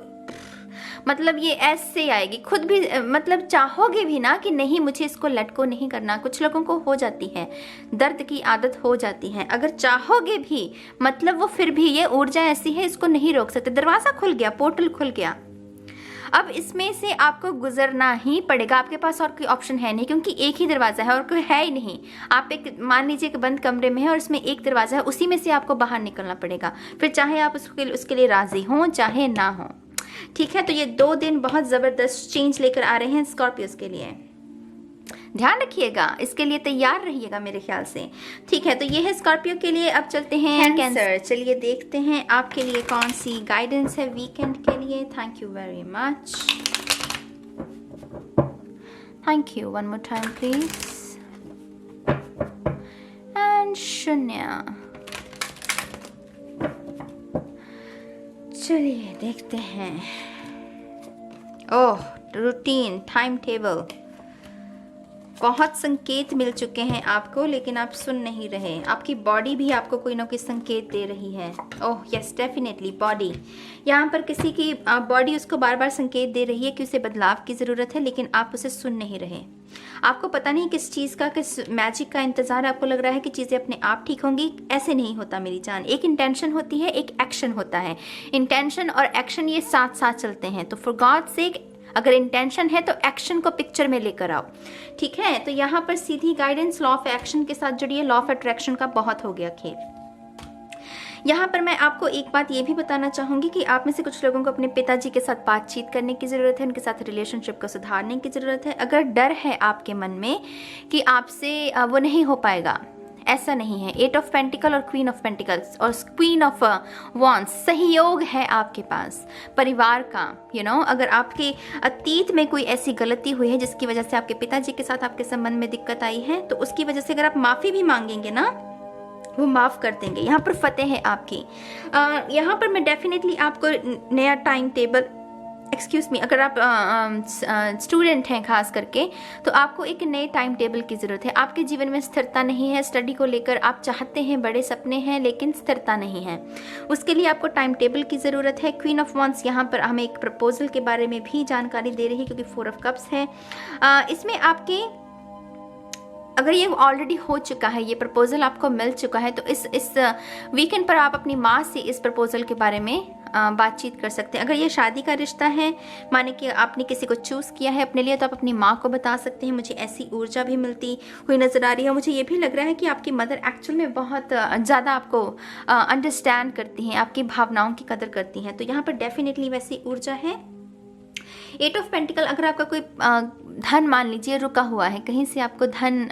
A: मतलब ये ऐसे आएगी, खुद भी मतलब चाहोगे भी ना कि नहीं मुझे इसको लेट गो नहीं करना। कुछ लोगों को हो जाती है, दर्द की आदत हो जाती है। अगर चाहोगे भी, मतलब वो फिर भी, ये ऊर्जा ऐसी है, इसको नहीं रोक सकते। दरवाज़ा खुल गया, पोर्टल खुल गया, अब इसमें से आपको गुजरना ही पड़ेगा। आपके पास और कोई ऑप्शन है नहीं, क्योंकि एक ही दरवाज़ा है और कोई है ही नहीं। आप एक, मान लीजिए कि बंद कमरे में है और उसमें एक दरवाज़ा है, उसी में से आपको बाहर निकलना पड़ेगा। फिर चाहे आप उसके लिए राज़ी हों चाहे ना हो, ठीक है। तो ये 2 दिन बहुत ज़बरदस्त चेंज लेकर आ रहे हैं स्कॉर्पियोस के लिए। ध्यान रखिएगा, इसके लिए तैयार रहिएगा मेरे ख्याल से, ठीक है। तो ये है स्कॉर्पियो के लिए। अब चलते हैं कैंसर। चलिए देखते हैं आपके लिए कौन सी गाइडेंस है वीकेंड के लिए। Thank you very much, thank you. 1 more time please. And शून्य। चलिए देखते हैं। ओह, रूटीन, टाइम टेबल, बहुत संकेत मिल चुके हैं आपको, लेकिन आप सुन नहीं रहे। आपकी बॉडी भी आपको कोई ना कोई संकेत दे रही है। ओह यस, डेफिनेटली बॉडी, यहाँ पर किसी की बॉडी उसको बार बार संकेत दे रही है कि उसे बदलाव की ज़रूरत है, लेकिन आप उसे सुन नहीं रहे। आपको पता नहीं किस चीज़ का, किस मैजिक का इंतज़ार। आपको लग रहा है कि चीज़ें अपने आप ठीक होंगी। ऐसे नहीं होता मेरी जान। एक इंटेंशन होती है, एक एक्शन होता है। इंटेंशन और एक्शन ये साथ साथ चलते हैं। तो फॉर गॉड सेक, अगर इंटेंशन है तो एक्शन को पिक्चर में लेकर आओ, ठीक है। तो यहाँ पर सीधी गाइडेंस लॉ ऑफ एक्शन के साथ जुड़ी है। लॉ ऑफ अट्रैक्शन का बहुत हो गया खेल। यहाँ पर मैं आपको एक बात ये भी बताना चाहूँगी कि आप में से कुछ लोगों को अपने पिताजी के साथ बातचीत करने की ज़रूरत है, उनके साथ रिलेशनशिप को सुधारने की ज़रूरत है। अगर डर है आपके मन में कि आपसे वो नहीं हो पाएगा, ऐसा नहीं है। 8 ऑफ पेंटिकल और क्वीन ऑफ पेंटिकल्स और क्वीन ऑफ वॉन्ड्स, सहयोग है आपके पास परिवार का। अगर आपके अतीत में कोई ऐसी गलती हुई है जिसकी वजह से आपके पिताजी के साथ आपके संबंध में दिक्कत आई है, तो उसकी वजह से अगर आप माफ़ी भी मांगेंगे ना, वो माफ़ कर देंगे। यहाँ पर फतेह है आपकी। यहाँ पर मैं डेफिनेटली आपको नया टाइम टेबल, एक्सक्यूज़ मी, अगर आप स्टूडेंट हैं खास करके, तो आपको एक नए टाइम टेबल की ज़रूरत है। आपके जीवन में स्थिरता नहीं है, स्टडी को लेकर आप चाहते हैं, बड़े सपने हैं, लेकिन स्थिरता नहीं है। उसके लिए आपको टाइम टेबल की ज़रूरत है। क्वीन ऑफ वॉन्ड्स यहाँ पर हमें एक प्रपोजल के बारे में भी जानकारी दे रही है, क्योंकि 4 ऑफ कप्स है। इसमें आपके, अगर ये ऑलरेडी हो चुका है, ये प्रपोजल आपको मिल चुका है, तो इस वीकेंड पर आप अपनी माँ से इस प्रपोजल के बारे में बातचीत कर सकते हैं। अगर ये शादी का रिश्ता है, माने कि आपने किसी को चूज़ किया है अपने लिए, तो आप अपनी माँ को बता सकते हैं। मुझे ऐसी ऊर्जा भी मिलती हुई नज़र आ रही है। मुझे ये भी लग रहा है कि आपकी मदर एक्चुअल में बहुत ज़्यादा आपको अंडरस्टैंड करती हैं, आपकी भावनाओं की कदर करती हैं। तो यहाँ पर डेफिनेटली वैसी ऊर्जा है। 8 ऑफ पेंटिकल, अगर आपका कोई धन मान लीजिए रुका हुआ है, कहीं से आपको धन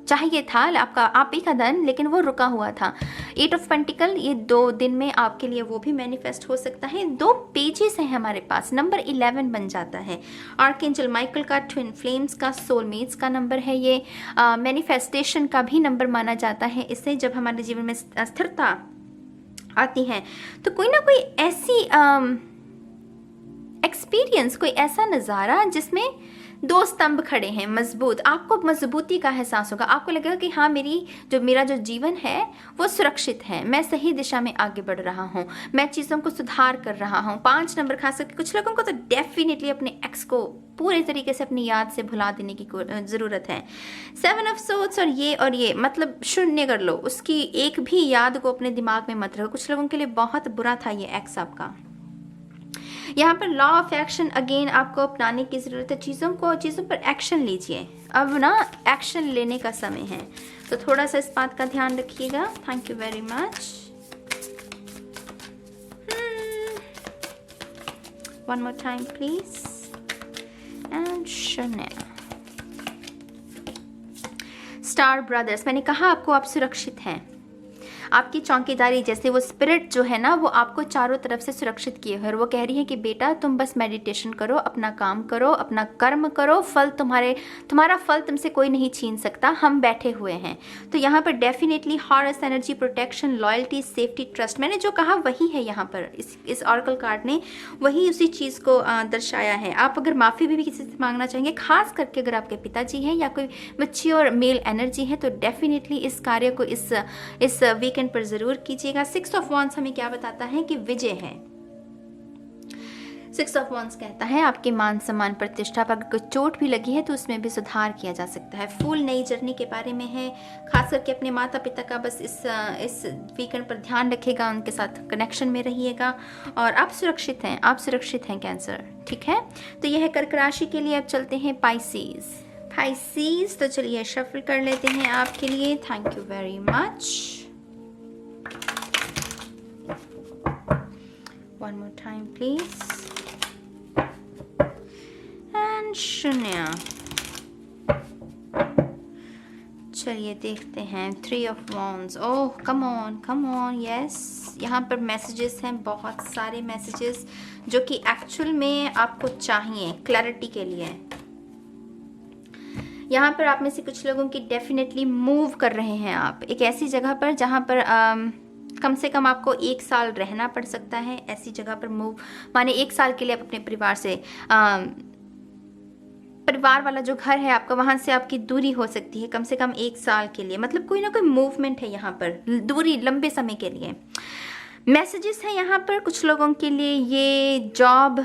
A: चाहिए था, आप ही का धन, लेकिन वो रुका हुआ था। 8 ऑफ पेंटिकल, ये 2 दिन में आपके लिए वो भी मैनिफेस्ट हो सकता है। 2 पेजेस हैं हमारे पास, नंबर 11 बन जाता है। आर्कएंजल माइकल का, ट्विन फ्लेम्स का, सोलमेट्स का नंबर है ये। मैनिफेस्टेशन का भी नंबर माना जाता है इससे। जब हमारे जीवन में स्थिरता आती है, तो कोई ना कोई ऐसी एक्सपीरियंस, कोई ऐसा नज़ारा जिसमें 2 स्तंभ खड़े हैं मजबूत, आपको मजबूती का एहसास होगा। आपको लगेगा कि हाँ, मेरा जो जीवन है वो सुरक्षित है, मैं सही दिशा में आगे बढ़ रहा हूँ, मैं चीज़ों को सुधार कर रहा हूँ। 5 नंबर खास करके कुछ लोगों को तो डेफिनेटली अपने एक्स को पूरे तरीके से अपनी याद से भुला देने की ज़रूरत है। 7 ऑफ सोर्ड्स और ये मतलब शून्य कर लो, उसकी एक भी याद को अपने दिमाग में मत रखो। कुछ लोगों के लिए बहुत बुरा था ये एक्स आपका। यहाँ पर लॉ ऑफ एक्शन अगेन आपको अपनाने की ज़रूरत है। चीज़ों पर एक्शन लीजिए। अब ना एक्शन लेने का समय है, तो थोड़ा सा इस बात का ध्यान रखिएगा। Thank you very much. One more time please. And शून्य। स्टार ब्रदर्स, मैंने कहा आपको आप सुरक्षित हैं। आपकी चौकीदारी, जैसे वो स्पिरिट जो है ना, वो आपको चारों तरफ से सुरक्षित किए हुए है। वो कह रही है कि बेटा तुम बस मेडिटेशन करो, अपना काम करो, अपना कर्म करो, तुम्हारा फल तुमसे कोई नहीं छीन सकता, हम बैठे हुए हैं। तो यहाँ पर definitely harrows energy, protection, loyalty, safety, trust, मैंने जो कहा वही है यहाँ पर। इस ऑरेकल कार्ड ने वही उसी चीज़ को दर्शाया है। आप अगर माफ़ी भी किसी से मांगना चाहेंगे, खास करके अगर आपके पिताजी हैं या कोई मैच्योर मेल एनर्जी है, तो डेफिनेटली इस कार्य को इस वीकेंड पर जरूर कीजिएगा। 6 ऑफ वॉन्ड्स हमें क्या बताता है कि विजय है। 6 ऑफ वॉन्ड्स कहता है आपके मान सम्मान, प्रतिष्ठा पर अगर कोई चोट भी लगी है तो उसमें भी सुधार किया जा सकता है। फुल नई जर्नी के बारे में है। खास करके अपने माता पिता का बस इस वीकेंड पर ध्यान रखिएगा, उनके साथ कनेक्शन में रहिएगा। और आप सुरक्षित हैं कैंसर, ठीक है। तो यह है कर्क राशि के लिए। अब चलते हैं पाइसेस। तो चलिए शफल कर लेते हैं आपके लिए। Thank you very much. One more time please. And शून्य। चलिए देखते हैं 3 of wands. Oh come on yes. यहाँ पर मैसेजेस हैं, बहुत सारे मैसेजेस जो कि एक्चुअल में आपको चाहिए क्लैरिटी के लिए। यहाँ पर आप में से कुछ लोगों की डेफिनेटली मूव कर रहे हैं आप एक ऐसी जगह पर जहाँ पर कम से कम आपको 1 साल रहना पड़ सकता है। ऐसी जगह पर मूव माने 1 साल के लिए आप अपने परिवार से परिवार वाला जो घर है आपका, वहाँ से आपकी दूरी हो सकती है कम से कम 1 साल के लिए। मतलब कोई ना कोई मूवमेंट है यहाँ पर, दूरी लंबे समय के लिए। मैसेजेस हैं यहाँ पर कुछ लोगों के लिए। ये जॉब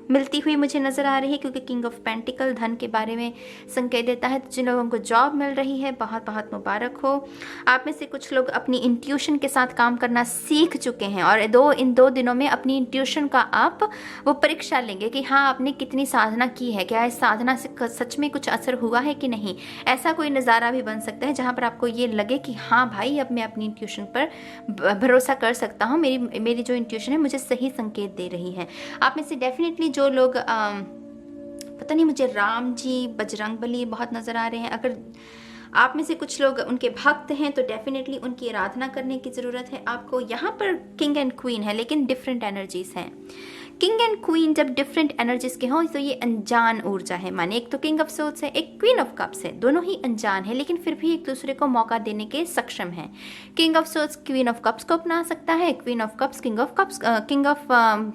A: मिलती हुई मुझे नज़र आ रही है, क्योंकि किंग ऑफ पेंटिकल धन के बारे में संकेत देता है। तो जिन लोगों को जॉब मिल रही है बहुत बहुत मुबारक हो। आप में से कुछ लोग अपनी इंट्यूशन के साथ काम करना सीख चुके हैं और इन दो दिनों में अपनी इंट्यूशन का आप वो परीक्षा लेंगे कि हाँ आपने कितनी साधना की है, क्या इस साधना से सच में कुछ असर हुआ है कि नहीं। ऐसा कोई नज़ारा भी बन सकता है जहाँ पर आपको ये लगे कि हाँ भाई अब मैं अपनी इंट्यूशन पर भरोसा कर सकता हूँ, मेरी जो इंट्यूशन है मुझे सही संकेत दे रही है। आप में से डेफिनेटली जो लोग पता नहीं मुझे राम जी बजरंगबली बहुत नज़र आ रहे हैं, अगर आप में से कुछ लोग उनके भक्त हैं तो डेफिनेटली उनकी आराधना करने की ज़रूरत है आपको। यहाँ पर किंग एंड क्वीन है लेकिन डिफरेंट एनर्जीज हैं। किंग एंड क्वीन जब डिफरेंट एनर्जीज के हों तो ये अनजान ऊर्जा है, माने एक तो किंग ऑफ सोर्ड्स है, एक क्वीन ऑफ कप्स है, दोनों ही अनजान है लेकिन फिर भी एक दूसरे को मौका देने के सक्षम है। King of swords queen of cups को अपना सकता है, queen of cups king of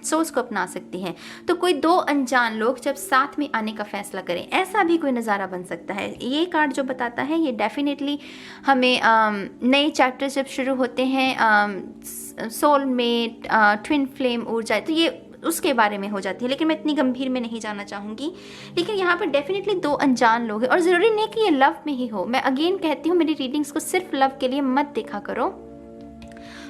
A: swords को अपना सकती है। तो कोई दो अनजान लोग जब साथ में आने का फैसला करें, ऐसा भी कोई नज़ारा बन सकता है। ये कार्ड जो बताता है ये डेफिनेटली हमें नए चैप्टर्स जब शुरू होते हैं, सोलमेट, ट्विन फ्लेम ऊर्जा, तो ये उसके बारे में हो जाती है, लेकिन मैं इतनी गंभीर में नहीं जाना चाहूँगी। लेकिन यहाँ पर डेफिनेटली दो अनजान लोग हैं और ज़रूरी नहीं कि ये लव में ही हो। मैं अगेन कहती हूँ मेरी रीडिंग्स को सिर्फ लव के लिए मत देखा करो।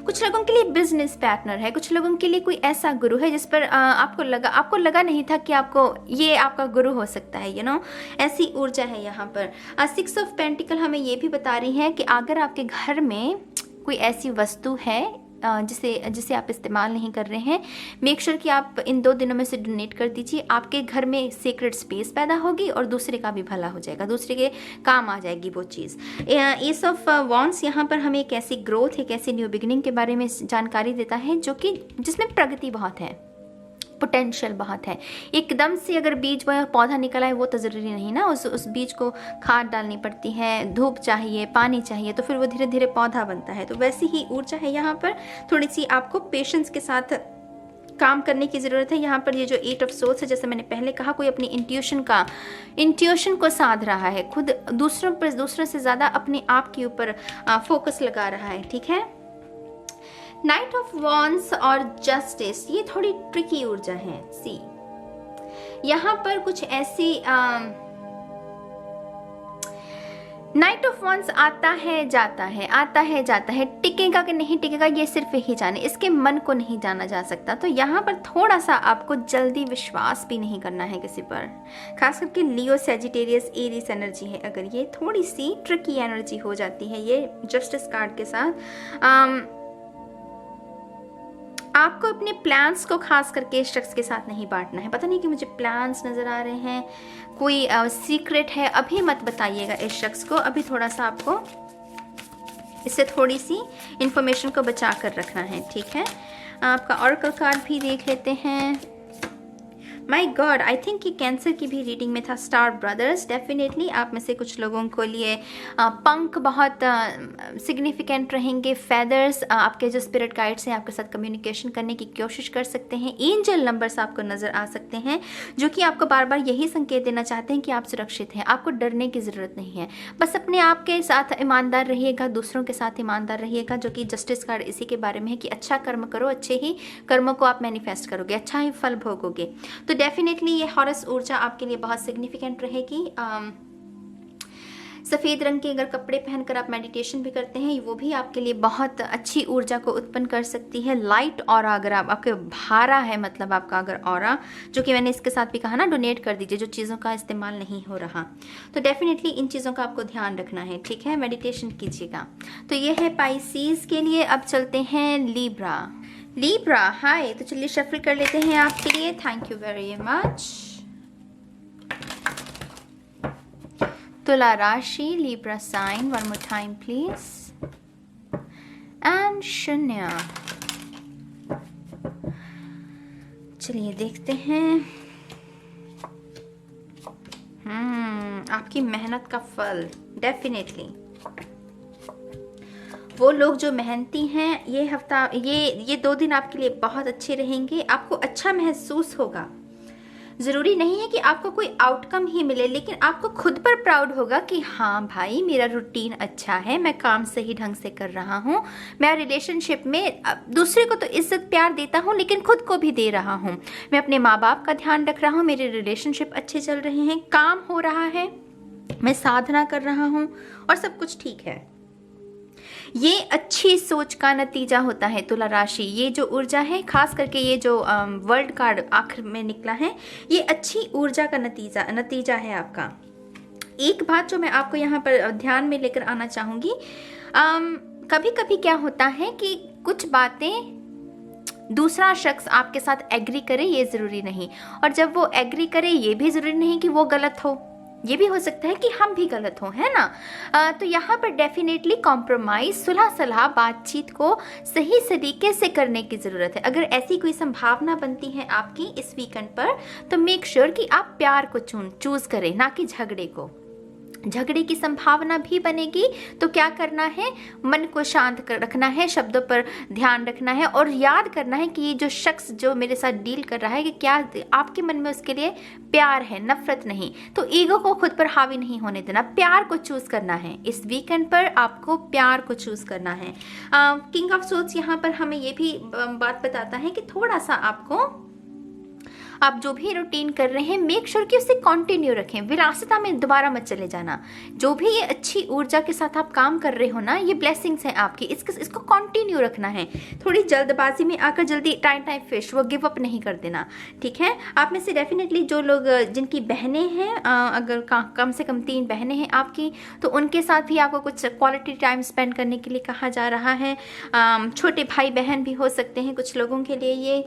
A: कुछ लोगों के लिए बिजनेस पार्टनर है, कुछ लोगों के लिए कोई ऐसा गुरु है जिस पर आपको लगा नहीं था कि आपको ये आपका गुरु हो सकता है, यू नो, ऐसी ऊर्जा है यहाँ पर। 6 ऑफ पेंटिकल हमें ये भी बता रही है कि अगर आपके घर में कोई ऐसी वस्तु है जिसे आप इस्तेमाल नहीं कर रहे हैं, मेक श्योर कि आप इन 2 दिनों में से डोनेट कर दीजिए। आपके घर में सीक्रेट स्पेस पैदा होगी और दूसरे का भी भला हो जाएगा, दूसरे के काम आ जाएगी वो चीज़। एस ऑफ वॉन्ड्स यहाँ पर हमें एक ऐसी ग्रोथ, एक ऐसी न्यू बिगिनिंग के बारे में जानकारी देता है जो कि जिसमें प्रगति बहुत है, पोटेंशियल बहुत है। एकदम से अगर बीज व पौधा निकला है वो तो ज़रूरी नहीं ना, उस बीज को खाद डालनी पड़ती है, धूप चाहिए, पानी चाहिए, तो फिर वो धीरे धीरे पौधा बनता है। तो वैसी ही ऊर्जा है यहाँ पर। थोड़ी सी आपको पेशेंस के साथ काम करने की ज़रूरत है। यहाँ पर ये जो 8 ऑफ सोर्ड्स है, जैसे मैंने पहले कहा, कोई अपनी इंट्यूशन को साध रहा है, खुद दूसरों से ज़्यादा अपने आप के ऊपर फोकस लगा रहा है, ठीक है। नाइट ऑफ वॉन्ड्स और जस्टिस, ये थोड़ी ट्रिकी ऊर्जा है। सी यहाँ पर कुछ ऐसी नाइट ऑफ वॉन्ड्स आता है जाता है, आता है जाता है, टिकेगा कि नहीं टिकेगा ये सिर्फ यही जाने, इसके मन को नहीं जाना जा सकता। तो यहाँ पर थोड़ा सा आपको जल्दी विश्वास भी नहीं करना है किसी पर, खास करके लियो, सेजिटेरियस, एरीज एनर्जी है अगर, ये थोड़ी सी ट्रिकी एनर्जी हो जाती है ये जस्टिस कार्ड के साथ। आपको अपने प्लान्स को खास करके इस शख्स के साथ नहीं बांटना है। पता नहीं कि मुझे प्लान्स नज़र आ रहे हैं, कोई सीक्रेट है, अभी मत बताइएगा इस शख्स को, अभी थोड़ा सा आपको इससे थोड़ी सी इंफॉर्मेशन को बचा कर रखना है, ठीक है। आपका ऑरेकल कार्ड भी देख लेते हैं। माई गॉड, आई थिंक ये कैंसर की भी रीडिंग में था। स्टार ब्रदर्स, डेफिनेटली आप में से कुछ लोगों को लिए पंख बहुत सिग्निफिकेंट रहेंगे। फेदर्स, आपके जो स्पिरिट गाइड्स हैं आपके साथ कम्युनिकेशन करने की कोशिश कर सकते हैं। एंजल नंबर्स आपको नज़र आ सकते हैं जो कि आपको बार बार यही संकेत देना चाहते हैं कि आप सुरक्षित हैं, आपको डरने की ज़रूरत नहीं है। बस अपने आप के साथ ईमानदार रहिएगा, दूसरों के साथ ईमानदार रहिएगा, जो कि जस्टिस कार्ड इसी के बारे में है कि अच्छा कर्म करो, अच्छे ही कर्मों को आप मैनिफेस्ट करोगे, अच्छा ही फल भोगोगे। तो डेफिनेटली ये हॉरस ऊर्जा आपके लिए बहुत सिग्निफिकेंट रहेगी। सफ़ेद रंग के अगर कपड़े पहनकर आप मेडिटेशन भी करते हैं, वो भी आपके लिए बहुत अच्छी ऊर्जा को उत्पन्न कर सकती है। लाइट ऑरा, अगर आपके भारा है, मतलब आपका अगर ऑरा, जो कि मैंने इसके साथ भी कहा ना, डोनेट कर दीजिए जो चीज़ों का इस्तेमाल नहीं हो रहा। तो डेफिनेटली इन चीज़ों का आपको ध्यान रखना है, ठीक है, मेडिटेशन कीजिएगा। तो ये है पाइसीज के लिए। अब चलते हैं लीब्रा, हाय। तो चलिए शफल कर लेते हैं आपके लिए। Thank you very much. तुला राशि, Libra sign, one more time please, and शून्य। चलिए देखते हैं आपकी मेहनत का फल। डेफिनेटली वो लोग जो मेहनती हैं, ये हफ्ता, ये 2 दिन आपके लिए बहुत अच्छे रहेंगे। आपको अच्छा महसूस होगा, ज़रूरी नहीं है कि आपको कोई आउटकम ही मिले, लेकिन आपको खुद पर प्राउड होगा कि हाँ भाई मेरा रूटीन अच्छा है, मैं काम सही ढंग से कर रहा हूँ, मैं रिलेशनशिप में दूसरे को तो इज्जत प्यार देता हूँ लेकिन खुद को भी दे रहा हूँ, मैं अपने माँ बाप का ध्यान रख रहा हूँ, मेरे रिलेशनशिप अच्छे चल रहे हैं, काम हो रहा है, मैं साधना कर रहा हूँ और सब कुछ ठीक है। ये अच्छी सोच का नतीजा होता है तुला राशि। ये जो ऊर्जा है, खास करके ये जो वर्ल्ड कार्ड आखिर में निकला है, ये अच्छी ऊर्जा का नतीजा है आपका। एक बात जो मैं आपको यहाँ पर ध्यान में लेकर आना चाहूँगी, कभी कभी क्या होता है कि कुछ बातें दूसरा शख्स आपके साथ एग्री करे, ये ज़रूरी नहीं, और जब वो एग्री करे ये भी ज़रूरी नहीं कि वो गलत हो, ये भी हो सकता है कि हम भी गलत हों, है ना। तो यहाँ पर डेफिनेटली कॉम्प्रोमाइज़, सुलह सलाह, बातचीत को सही तरीके से करने की ज़रूरत है। अगर ऐसी कोई संभावना बनती है आपकी इस वीकेंड पर, तो मेक श्योर कि आप प्यार को चूज़ करें, ना कि झगड़े को। झगड़े की संभावना भी बनेगी तो क्या करना है, मन को शांत रखना है, शब्दों पर ध्यान रखना है और याद करना है कि ये जो शख्स जो मेरे साथ डील कर रहा है कि क्या आपके मन में उसके लिए प्यार है, नफरत नहीं। तो ईगो को खुद पर हावी नहीं होने देना, प्यार को चूज करना है। इस वीकेंड पर आपको प्यार को चूज करना है। किंग ऑफ सोर्ड्स यहाँ पर हमें ये भी बात बताता है कि थोड़ा सा आपको, आप जो भी रूटीन कर रहे हैं मेक श्योर कि उसे कंटिन्यू रखें, विलासिता में दोबारा मत चले जाना। जो भी ये अच्छी ऊर्जा के साथ आप काम कर रहे हो ना, ये ब्लेसिंग्स हैं आपकी, इसको कंटिन्यू रखना है। थोड़ी जल्दबाजी में आकर जल्दी टाइम फिश वो गिव अप नहीं कर देना, ठीक है। आप में से डेफिनेटली जो लोग जिनकी बहनें हैं, अगर कम से कम 3 बहनें हैं आपकी, तो उनके साथ भी आपको कुछ क्वालिटी टाइम स्पेंड करने के लिए कहा जा रहा है। छोटे भाई बहन भी हो सकते हैं कुछ लोगों के लिए। ये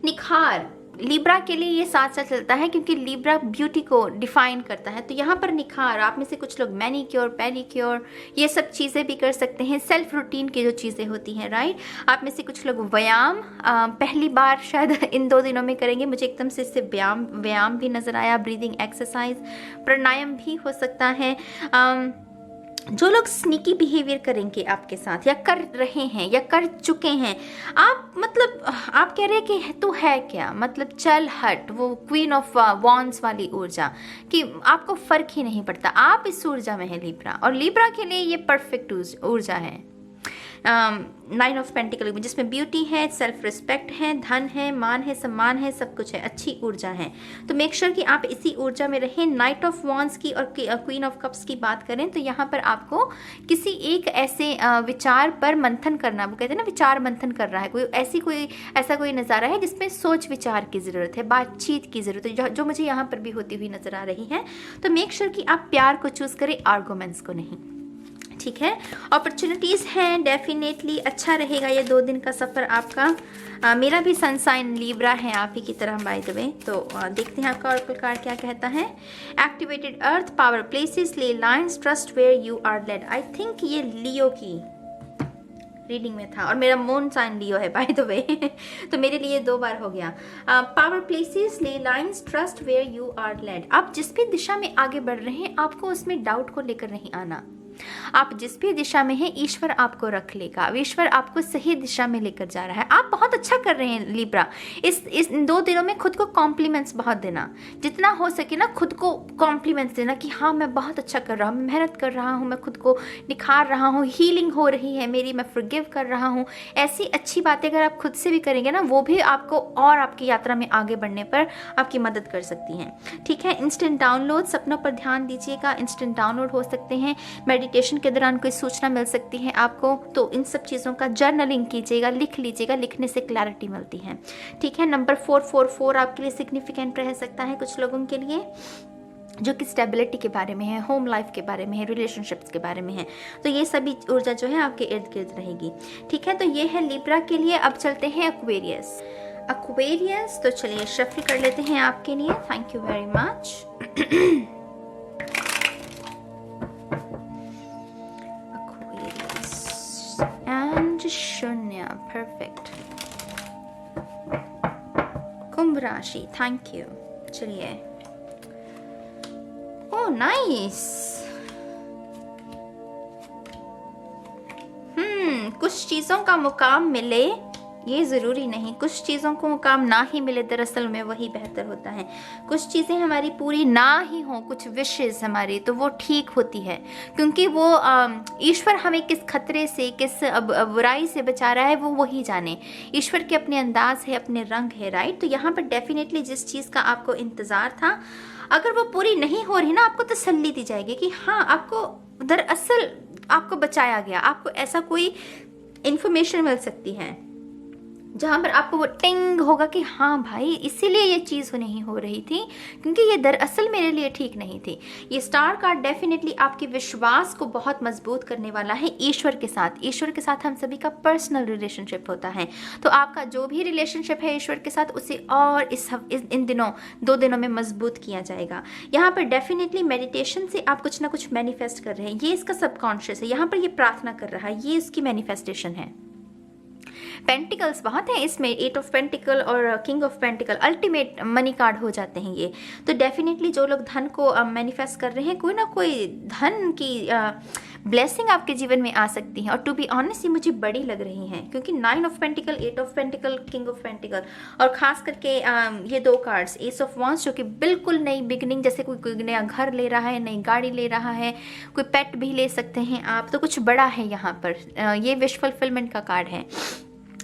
A: निखार लिब्रा के लिए ये साथ साथ चलता है क्योंकि लिब्रा ब्यूटी को डिफाइन करता है। तो यहाँ पर निखार, आप में से कुछ लोग मैनीक्योर, पेडिक्योर, ये सब चीज़ें भी कर सकते हैं। सेल्फ रूटीन की जो चीज़ें होती हैं, राइट। आप में से कुछ लोग व्यायाम पहली बार शायद इन 2 दिनों में करेंगे, मुझे एकदम से इससे व्यायाम भी नज़र आया। ब्रीदिंग एक्सरसाइज, प्राणायाम भी हो सकता है। जो लोग स्नीकी बिहेवियर करेंगे आपके साथ, या कर रहे हैं या कर चुके हैं, आप मतलब आप कह रहे हैं कि तू है क्या, मतलब चल हट, वो क्वीन ऑफ वॉन्ड्स वाली ऊर्जा कि आपको फर्क ही नहीं पड़ता, आप इस ऊर्जा में है लिब्रा। और लिब्रा के लिए ये परफेक्ट ऊर्जा है। 9 ऑफ पेंटिकल में, जिसमें ब्यूटी है, सेल्फ रिस्पेक्ट है, धन है, मान है, सम्मान है, सब कुछ है, अच्छी ऊर्जा है। तो मेक श्योर कि आप इसी ऊर्जा में रहें। नाइट ऑफ वॉन्ड्स की और क्वीन ऑफ कप्स की बात करें तो यहाँ पर आपको किसी एक ऐसे विचार पर मंथन करना, वो कहते हैं ना विचार मंथन कर रहा है कोई, ऐसा कोई नज़ारा है जिसमें सोच विचार की ज़रूरत है, बातचीत की ज़रूरत है, जो मुझे यहाँ पर भी होती हुई नज़र आ रही है। तो मेक श्योर कि आप प्यार को चूज़ करें, आर्गुमेंट्स को नहीं, ठीक है। अपॉर्चुनिटीज़ हैं, डेफिनेटली अच्छा रहेगा ये 2 दिन का सफ़र आपका। मेरा भी सनसाइन लिब्रा है आप ही की तरह बाय द वे। तो देखते हैं आपका ऑरेकल कार्ड क्या कहता है। Activated earth, power places, ley lines, trust where you are led. I think ये लियो की रीडिंग में था और मेरा मून साइन लियो है बाय द वे तो मेरे लिए 2 बार हो गया। Power places, ley lines, trust where you are led. आप जिस भी दिशा में आगे बढ़ रहे हैं आपको उसमें डाउट को लेकर नहीं आना। आप जिस भी दिशा में हैं ईश्वर आपको रख लेगा, ईश्वर आपको सही दिशा में लेकर जा रहा है। आप बहुत अच्छा कर रहे हैं लिब्रा। इस 2 दिनों में खुद को कॉम्प्लीमेंट्स बहुत देना, जितना हो सके ना खुद को कॉम्प्लीमेंट्स देना कि हाँ मैं बहुत अच्छा कर रहा हूँ, मैं मेहनत कर रहा हूँ, मैं खुद को निखार रहा हूँ, हीलिंग हो रही है मेरी, मैं फॉरगिव कर रहा हूँ। ऐसी अच्छी बातें अगर आप खुद से भी करेंगे ना, वो भी आपको और आपकी यात्रा में आगे बढ़ने पर आपकी मदद कर सकती हैं, ठीक है। इंस्टेंट डाउनलोड, सपनों पर ध्यान दीजिएगा, इंस्टेंट डाउनलोड हो सकते हैं। मेडिटेशन के दौरान कोई सूचना मिल सकती है आपको, तो इन सब चीज़ों का जर्नलिंग कीजिएगा, लिख लीजिएगा, लिखने से क्लैरिटी मिलती है, ठीक है। नंबर 444 आपके लिए सिग्निफिकेंट रह सकता है कुछ लोगों के लिए, जो कि स्टेबिलिटी के बारे में है, होम लाइफ के बारे में है, रिलेशनशिप्स के बारे में है। तो ये सभी ऊर्जा जो है आपके इर्द गिर्द रहेगी, ठीक है। तो ये है लिब्रा के लिए। अब चलते हैं एक्वेरियस। तो चलिए शफल कर लेते हैं आपके लिए। Thank you very much. शून्य, परफेक्ट। कुंभ राशि, थैंक यू। चलिए, ओह नाइस। कुछ चीजों का मुकाम मिले, ये ज़रूरी नहीं, कुछ चीज़ों को काम ना ही मिले दरअसल में वही बेहतर होता है। कुछ चीज़ें हमारी पूरी ना ही हों, कुछ विशेज़ हमारी, तो वो ठीक होती है, क्योंकि वो ईश्वर हमें किस खतरे से, किस बुराई से बचा रहा है वो वही जाने। ईश्वर के अपने अंदाज है, अपने रंग है, राइट। तो यहाँ पर डेफिनेटली जिस चीज़ का आपको इंतज़ार था, अगर वो पूरी नहीं हो रही ना, आपको तसल्ली दी जाएगी कि हाँ, आपको दरअसल आपको बचाया गया, आपको ऐसा कोई इंफॉर्मेशन मिल सकती है जहाँ पर आपको वो टिंग होगा कि हाँ भाई, इसीलिए ये चीज़ नहीं हो रही थी, क्योंकि ये दरअसल मेरे लिए ठीक नहीं थी। ये स्टार कार्ड डेफिनेटली आपके विश्वास को बहुत मजबूत करने वाला है ईश्वर के साथ। ईश्वर के साथ हम सभी का पर्सनल रिलेशनशिप होता है, तो आपका जो भी रिलेशनशिप है ईश्वर के साथ, उसे और इन दिनों 2 दिनों में मजबूत किया जाएगा। यहाँ पर डेफिनेटली मेडिटेशन से आप कुछ ना कुछ मैनिफेस्ट कर रहे हैं, ये इसका सबकॉन्शियस है। यहाँ पर ये प्रार्थना कर रहा है, ये इसकी मैनिफेस्टेशन है। पेंटिकल्स बहुत है इसमें, 8 ऑफ पेंटिकल और king of pentacle, ultimate money card हो जाते हैं ये। तो डेफिनेटली जो लोग धन को मैनिफेस्ट कर रहे हैं, कोई ना कोई धन की ब्लेसिंग आपके जीवन में आ सकती है। और टू बी ऑनेस्ट ये मुझे बड़ी लग रही हैं, क्योंकि 9 of pentacle, 8 of pentacle, king of pentacle, और खास करके ये 2 कार्ड्स, एस ऑफ वॉन्स, जो कि बिल्कुल नई बिगनिंग, जैसे कोई नया घर ले रहा है, नई गाड़ी ले रहा है, कोई पेट भी ले सकते हैं आप, तो कुछ बड़ा है यहाँ पर। ये विश फुलफिलमेंट का कार्ड है।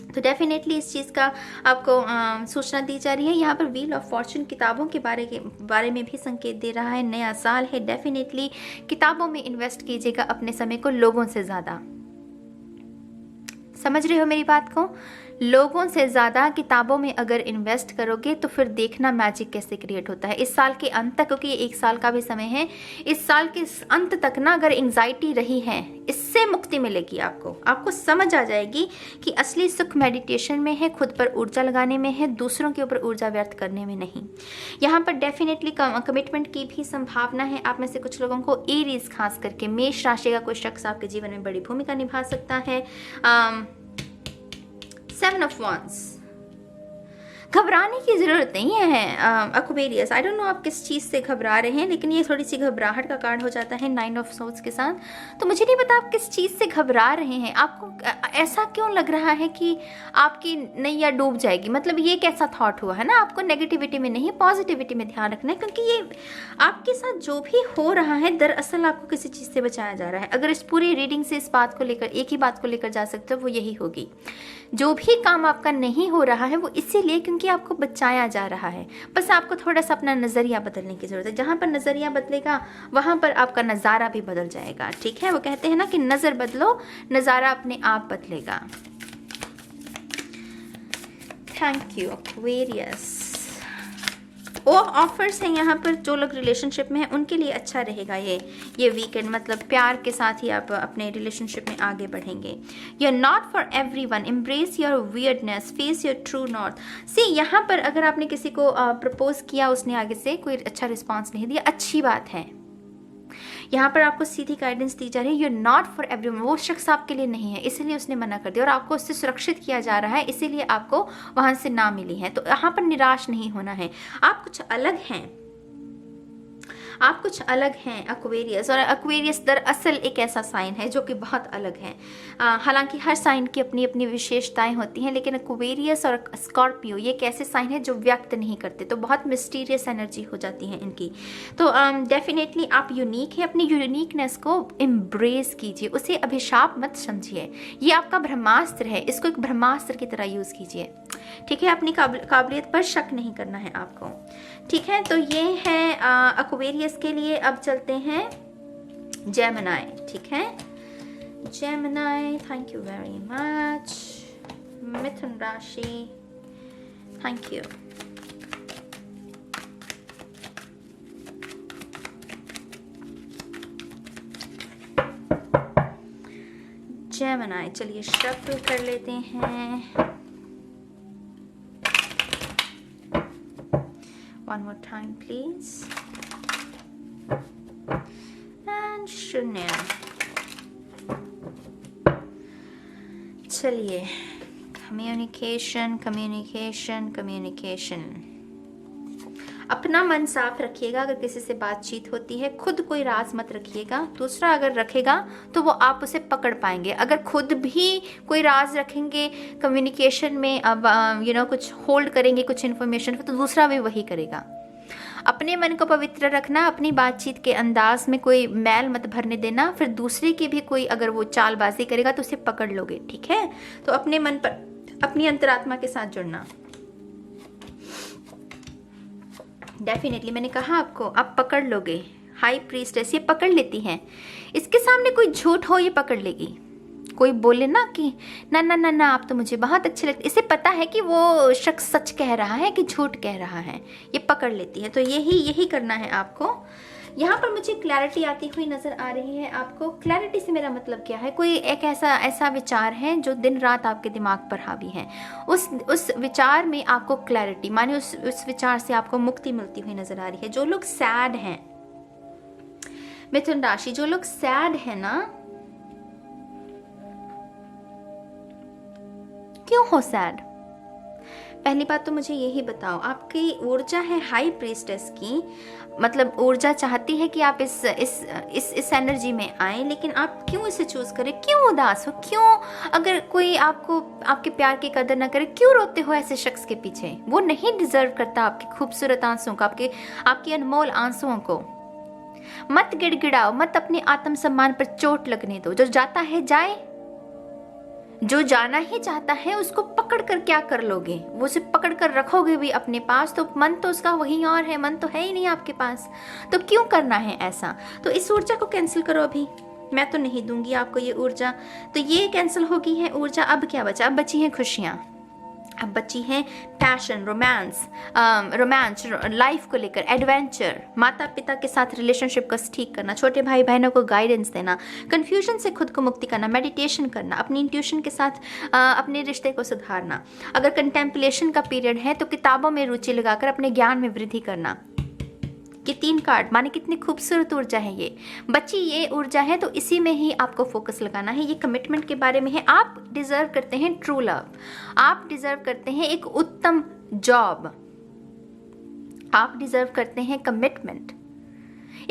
A: तो डेफिनेटली इस चीज़ का आपको सूचना दी जा रही है। यहाँ पर व्हील ऑफ फॉर्चून किताबों के बारे में भी संकेत दे रहा है। नया साल है, डेफिनेटली किताबों में इन्वेस्ट कीजिएगा अपने समय को लोगों से ज़्यादा। समझ रहे हो मेरी बात को? लोगों से ज़्यादा किताबों में अगर इन्वेस्ट करोगे तो फिर देखना मैजिक कैसे क्रिएट होता है। इस साल के अंत तक, क्योंकि ये 1 साल का भी समय है, इस साल के अंत तक ना अगर एंग्जाइटी रही है, इससे मुक्ति मिलेगी आपको समझ आ जाएगी कि असली सुख मेडिटेशन में है, खुद पर ऊर्जा लगाने में है, दूसरों के ऊपर ऊर्जा व्यर्थ करने में नहीं। यहाँ पर डेफिनेटली कमिटमेंट की भी संभावना है। आप में से कुछ लोगों को एरीज, खास करके मेष राशि का कोई शख्स आपके जीवन में बड़ी भूमिका निभा सकता है। 7 ऑफ वॉन्स, घबराने की ज़रूरत नहीं है एक्वेरियस। आई डोंट नो आप किस चीज़ से घबरा रहे हैं, लेकिन ये थोड़ी सी घबराहट का कार्ड हो जाता है 9 ऑफ सोर्ड्स के साथ। तो मुझे नहीं पता आप किस चीज़ से घबरा रहे हैं, आपको ऐसा क्यों लग रहा है कि आपकी नैया डूब जाएगी। मतलब ये कैसा थॉट हुआ है ना, आपको नेगेटिविटी में नहीं, पॉजिटिविटी में ध्यान रखना है, क्योंकि ये आपके साथ जो भी हो रहा है दरअसल आपको किसी चीज़ से बचाया जा रहा है। अगर इस पूरी रीडिंग से इस बात को लेकर, एक ही बात को लेकर जा सकते हो, वो यही होगी, जो भी काम आपका नहीं हो रहा है वो इसीलिए क्योंकि आपको बचाया जा रहा है। बस आपको थोड़ा सा अपना नज़रिया बदलने की ज़रूरत है। जहाँ पर नज़रिया बदलेगा वहाँ पर आपका नज़ारा भी बदल जाएगा। ठीक है, वो कहते हैं ना कि नज़र बदलो, नज़ारा अपने आप बदलेगा। Thank you Aquarius. वो ऑफर्स हैं यहाँ पर, जो लोग रिलेशनशिप में हैं उनके लिए अच्छा रहेगा ये वीकेंड। मतलब प्यार के साथ ही आप अपने रिलेशनशिप में आगे बढ़ेंगे। You are not for everyone, embrace your weirdness, face your true north. See यहाँ पर अगर आपने किसी को प्रपोज किया, उसने आगे से कोई अच्छा रिस्पॉन्स नहीं दिया, अच्छी बात है। यहाँ पर आपको सीधी गाइडेंस दी जा रही है, you are not for everyone, वो शख्स आपके लिए नहीं है, इसीलिए उसने मना कर दिया और आपको उससे सुरक्षित किया जा रहा है, इसीलिए आपको वहां से ना मिली है। तो यहाँ पर निराश नहीं होना है, आप कुछ अलग हैं, आप कुछ अलग हैं एक्वेरियस। और एक्वेरियस दरअसल एक ऐसा साइन है जो कि बहुत अलग है। हालांकि हर साइन की अपनी अपनी विशेषताएं होती हैं, लेकिन एक्वेरियस और स्कॉर्पियो ये एक ऐसे साइन है जो व्यक्त नहीं करते, तो बहुत मिस्टीरियस एनर्जी हो जाती है इनकी। तो डेफिनेटली आप यूनिक है, अपनी यूनिकनेस को एम्ब्रेस कीजिए, उसे अभिशाप मत समझिए। ये आपका ब्रह्मास्त्र है, इसको एक ब्रह्मास्त्र की तरह यूज़ कीजिए। ठीक है, अपनी काबिलियत पर शक नहीं करना है आपको। ठीक है, तो ये है एक्वेरियस के लिए। अब चलते हैं जेमिनी। ठीक है, Gemini, thank you very much. मिथुन राशि, थैंक यू। जेमिनी, चलिए शफल कर लेते हैं। One more time please. And शून्य। चलिए, कम्युनिकेशन कम्युनिकेशन कम्युनिकेशन। अपना मन साफ रखिएगा। अगर किसी से बातचीत होती है, खुद कोई राज मत रखिएगा। दूसरा अगर रखेगा तो वो आप उसे पकड़ पाएंगे। अगर खुद भी कोई राज रखेंगे कम्युनिकेशन में, अब कुछ होल्ड करेंगे कुछ इन्फॉर्मेशन, तो दूसरा भी वही करेगा। अपने मन को पवित्र रखना, अपनी बातचीत के अंदाज में कोई मैल मत भरने देना। फिर दूसरे की भी कोई अगर वो चालबाजी करेगा तो उसे पकड़ लोगे, ठीक है। तो अपने मन पर, अपनी अंतरात्मा के साथ जुड़ना। डेफिनेटली मैंने कहा आपको, आप पकड़ लोगे। हाई प्रीस्टेस ये पकड़ लेती हैं। इसके सामने कोई झूठ हो ये पकड़ लेगी। कोई बोले ना कि ना ना ना ना आप तो मुझे बहुत अच्छे लगते, इसे पता है कि वो शख्स सच कह रहा है कि झूठ कह रहा है, ये पकड़ लेती है। तो यही करना है आपको। यहाँ पर मुझे क्लैरिटी आती हुई नजर आ रही है आपको। क्लैरिटी से मेरा मतलब क्या है, कोई एक ऐसा विचार है जो दिन रात आपके दिमाग पर हावी है। उस विचार में आपको क्लैरिटी, माने उस विचार से आपको मुक्ति मिलती हुई नजर आ रही है। जो लोग सैड हैं, मिथुन राशि, जो लोग सैड है ना, क्यों हो सैड? पहली बात तो मुझे यही बताओ, आपकी ऊर्जा है हाई प्रीस्टेस की, मतलब ऊर्जा चाहती है कि आप इस एनर्जी में आए, लेकिन आप क्यों इसे चूज करें? क्यों उदास हो? क्यों, अगर कोई आपको आपके प्यार की कदर ना करे, क्यों रोते हो ऐसे शख्स के पीछे? वो नहीं डिजर्व करता आपके खूबसूरत आंसुओं को, आपके अनमोल आंसुओं को। मत गिड़गिड़ाओ, मत अपने आत्मसम्मान पर चोट लगने दो। जो जाता है जाए, जो जाना ही चाहता है उसको पकड़ कर क्या कर लोगे? वो उसे पकड़ कर रखोगे भी अपने पास, तो मन तो उसका वहीं और है, मन तो है ही नहीं आपके पास, तो क्यों करना है ऐसा? तो इस ऊर्जा को कैंसिल करो अभी। मैं तो नहीं दूंगी आपको ये ऊर्जा, तो ये कैंसिल हो गई है ऊर्जा। अब क्या बचा? अब बची हैं खुशियाँ, अब बची है पैशन, रोमांस लाइफ को लेकर, एडवेंचर, माता पिता के साथ रिलेशनशिप को ठीक करना, छोटे भाई बहनों को गाइडेंस देना, कंफ्यूजन से खुद को मुक्ति करना, मेडिटेशन करना, अपनी इंट्यूशन के साथ अपने रिश्ते को सुधारना। अगर कंटेम्पलेशन का पीरियड है तो किताबों में रुचि लगाकर अपने ज्ञान में वृद्धि करना। ये 3 कार्ड माने कितनी खूबसूरत ऊर्जा है। ये बची ये ऊर्जा है, तो इसी में ही आपको फोकस लगाना है। ये कमिटमेंट के बारे में है। आप डिजर्व करते हैं ट्रू लव, आप डिजर्व करते हैं एक उत्तम जॉब, आप डिजर्व करते हैं कमिटमेंट,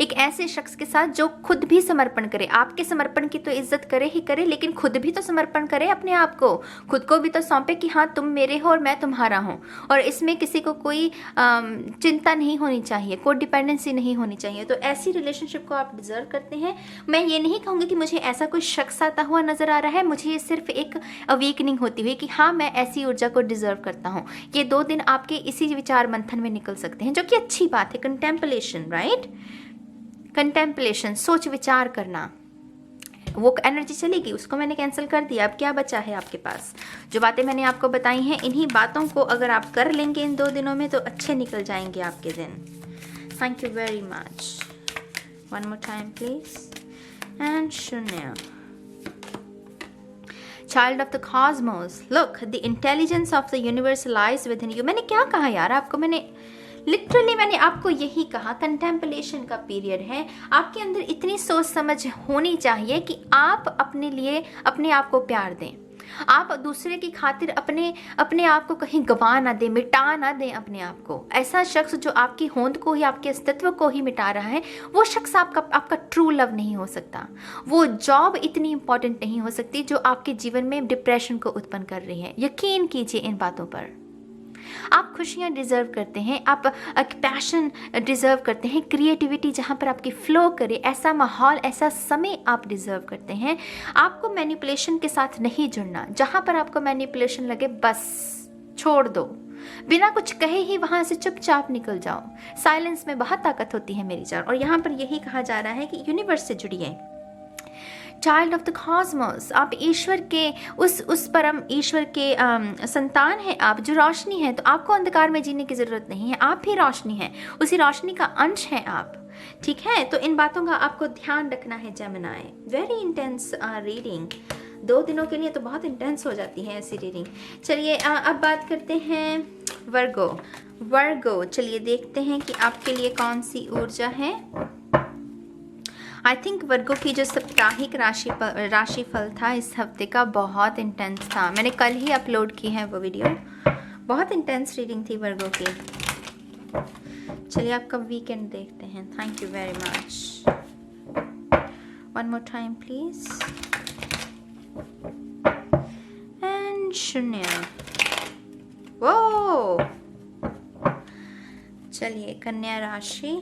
A: एक ऐसे शख्स के साथ जो खुद भी समर्पण करे। आपके समर्पण की तो इज्जत करे ही करे, लेकिन खुद भी तो समर्पण करे अपने आप को, खुद को भी तो सौंपे कि हाँ तुम मेरे हो और मैं तुम्हारा हूँ। और इसमें किसी को कोई चिंता नहीं होनी चाहिए, कोई डिपेंडेंसी नहीं होनी चाहिए। तो ऐसी रिलेशनशिप को आप डिजर्व करते हैं। मैं ये नहीं कहूँगी कि मुझे ऐसा कोई शख्स आता हुआ नजर आ रहा है, मुझे ये सिर्फ एक अवेकनिंग होती हुई कि हाँ मैं ऐसी ऊर्जा को डिजर्व करता हूँ। ये 2 दिन आपके इसी विचार मंथन में निकल सकते हैं, जो कि अच्छी बात है। कंटेम्पलेशन, राइट, कंटेम्पलेशन, सोच विचार करना, वो एनर्जी चलेगी, उसको मैंने कैंसिल कर दिया। अब क्या बचा है आपके पास? जो बातें मैंने आपको बताई हैं, इन्हीं बातों को अगर आप कर लेंगे इन 2 दिनों में तो अच्छे निकल जाएंगे आपके दिन। Thank you very much. One more time please. And शून्य। Child of the cosmos, look, the intelligence of the universe lies within you। मैंने क्या कहा यार आपको? मैंने आपको यही कहा, कंटेम्पलेशन का पीरियड है। आपके अंदर इतनी सोच समझ होनी चाहिए कि आप अपने लिए अपने आप को प्यार दें, आप दूसरे की खातिर अपने आप को कहीं गवा ना दें, मिटा ना दें अपने आप को। ऐसा शख्स जो आपकी होंद को ही, आपके अस्तित्व को ही मिटा रहा है, वो शख्स आपका ट्रू लव नहीं हो सकता। वो जॉब इतनी इंपॉर्टेंट नहीं हो सकती जो आपके जीवन में डिप्रेशन को उत्पन्न कर रही है। यकीन कीजिए इन बातों पर। आप खुशियाँ डिजर्व करते हैं, आप पैशन डिजर्व करते हैं, क्रिएटिविटी जहाँ पर आपकी फ्लो करे, ऐसा माहौल, ऐसा समय आप डिजर्व करते हैं। आपको मैनिपुलेशन के साथ नहीं जुड़ना। जहाँ पर आपको मैनिपुलेशन लगे बस छोड़ दो, बिना कुछ कहे ही वहाँ से चुपचाप निकल जाओ। साइलेंस में बहुत ताकत होती है मेरी जान। और यहाँ पर यही कहा जा रहा है कि यूनिवर्स से जुड़िए। चाइल्ड ऑफ द कॉस्मोस, आप ईश्वर के उस परम ईश्वर के संतान हैं आप, जो रोशनी है। तो आपको अंधकार में जीने की ज़रूरत नहीं है, आप भी रोशनी हैं, उसी रोशनी का अंश हैं आप, ठीक है। तो इन बातों का आपको ध्यान रखना है जेमिनी। वेरी इंटेंस रीडिंग, 2 दिनों के लिए तो बहुत इंटेंस हो जाती है ऐसी रीडिंग। चलिए अब बात करते हैं वर्गो। चलिए देखते हैं कि आपके लिए कौन सी ऊर्जा है। आई थिंक वर्गो की जो साप्ताहिक राशिफल था इस हफ्ते का बहुत इंटेंस था। मैंने कल ही अपलोड की है वो वीडियो। बहुत इंटेंस रीडिंग थी वर्गो की। चलिए आपका वीकेंड देखते हैं। Thank you very much. One more time please. And शून्य। वो चलिए कन्या राशि।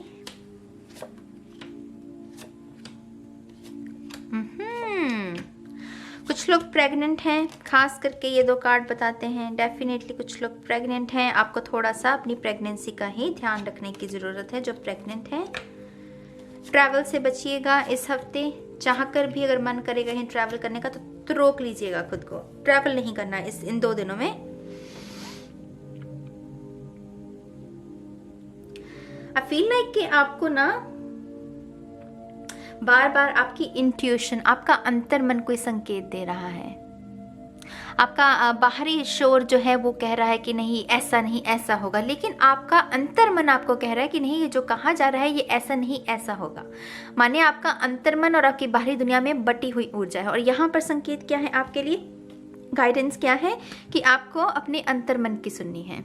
A: कुछ लोग प्रेग्नेंट हैं, खास करके ये 2 कार्ड बताते हैं। डेफिनेटली कुछ लोग प्रेग्नेंट हैं। आपको थोड़ा सा अपनी प्रेगनेंसी का ही ध्यान रखने की ज़रूरत है जो प्रेग्नेंट हैं। ट्रैवल से बचिएगा इस हफ्ते। चाहकर भी अगर मन करेगा कहीं ट्रैवल करने का तो रोक लीजिएगा खुद को। ट्रैवल नहीं करना है इन 2 दिनों में। आई फील लाइक कि आपको ना बार बार आपकी इंट्यूशन, आपका अंतर्मन कोई संकेत दे रहा है। आपका बाहरी शोर जो है वो कह रहा है कि नहीं ऐसा नहीं ऐसा होगा, लेकिन आपका अंतर्मन आपको कह रहा है कि नहीं ये जो कहा जा रहा है ये ऐसा नहीं ऐसा होगा। माने आपका अंतर्मन और आपकी बाहरी दुनिया में बटी हुई ऊर्जा है। और यहाँ पर संकेत क्या है आपके लिए, गाइडेंस क्या है कि आपको अपने अंतर्मन की सुननी है।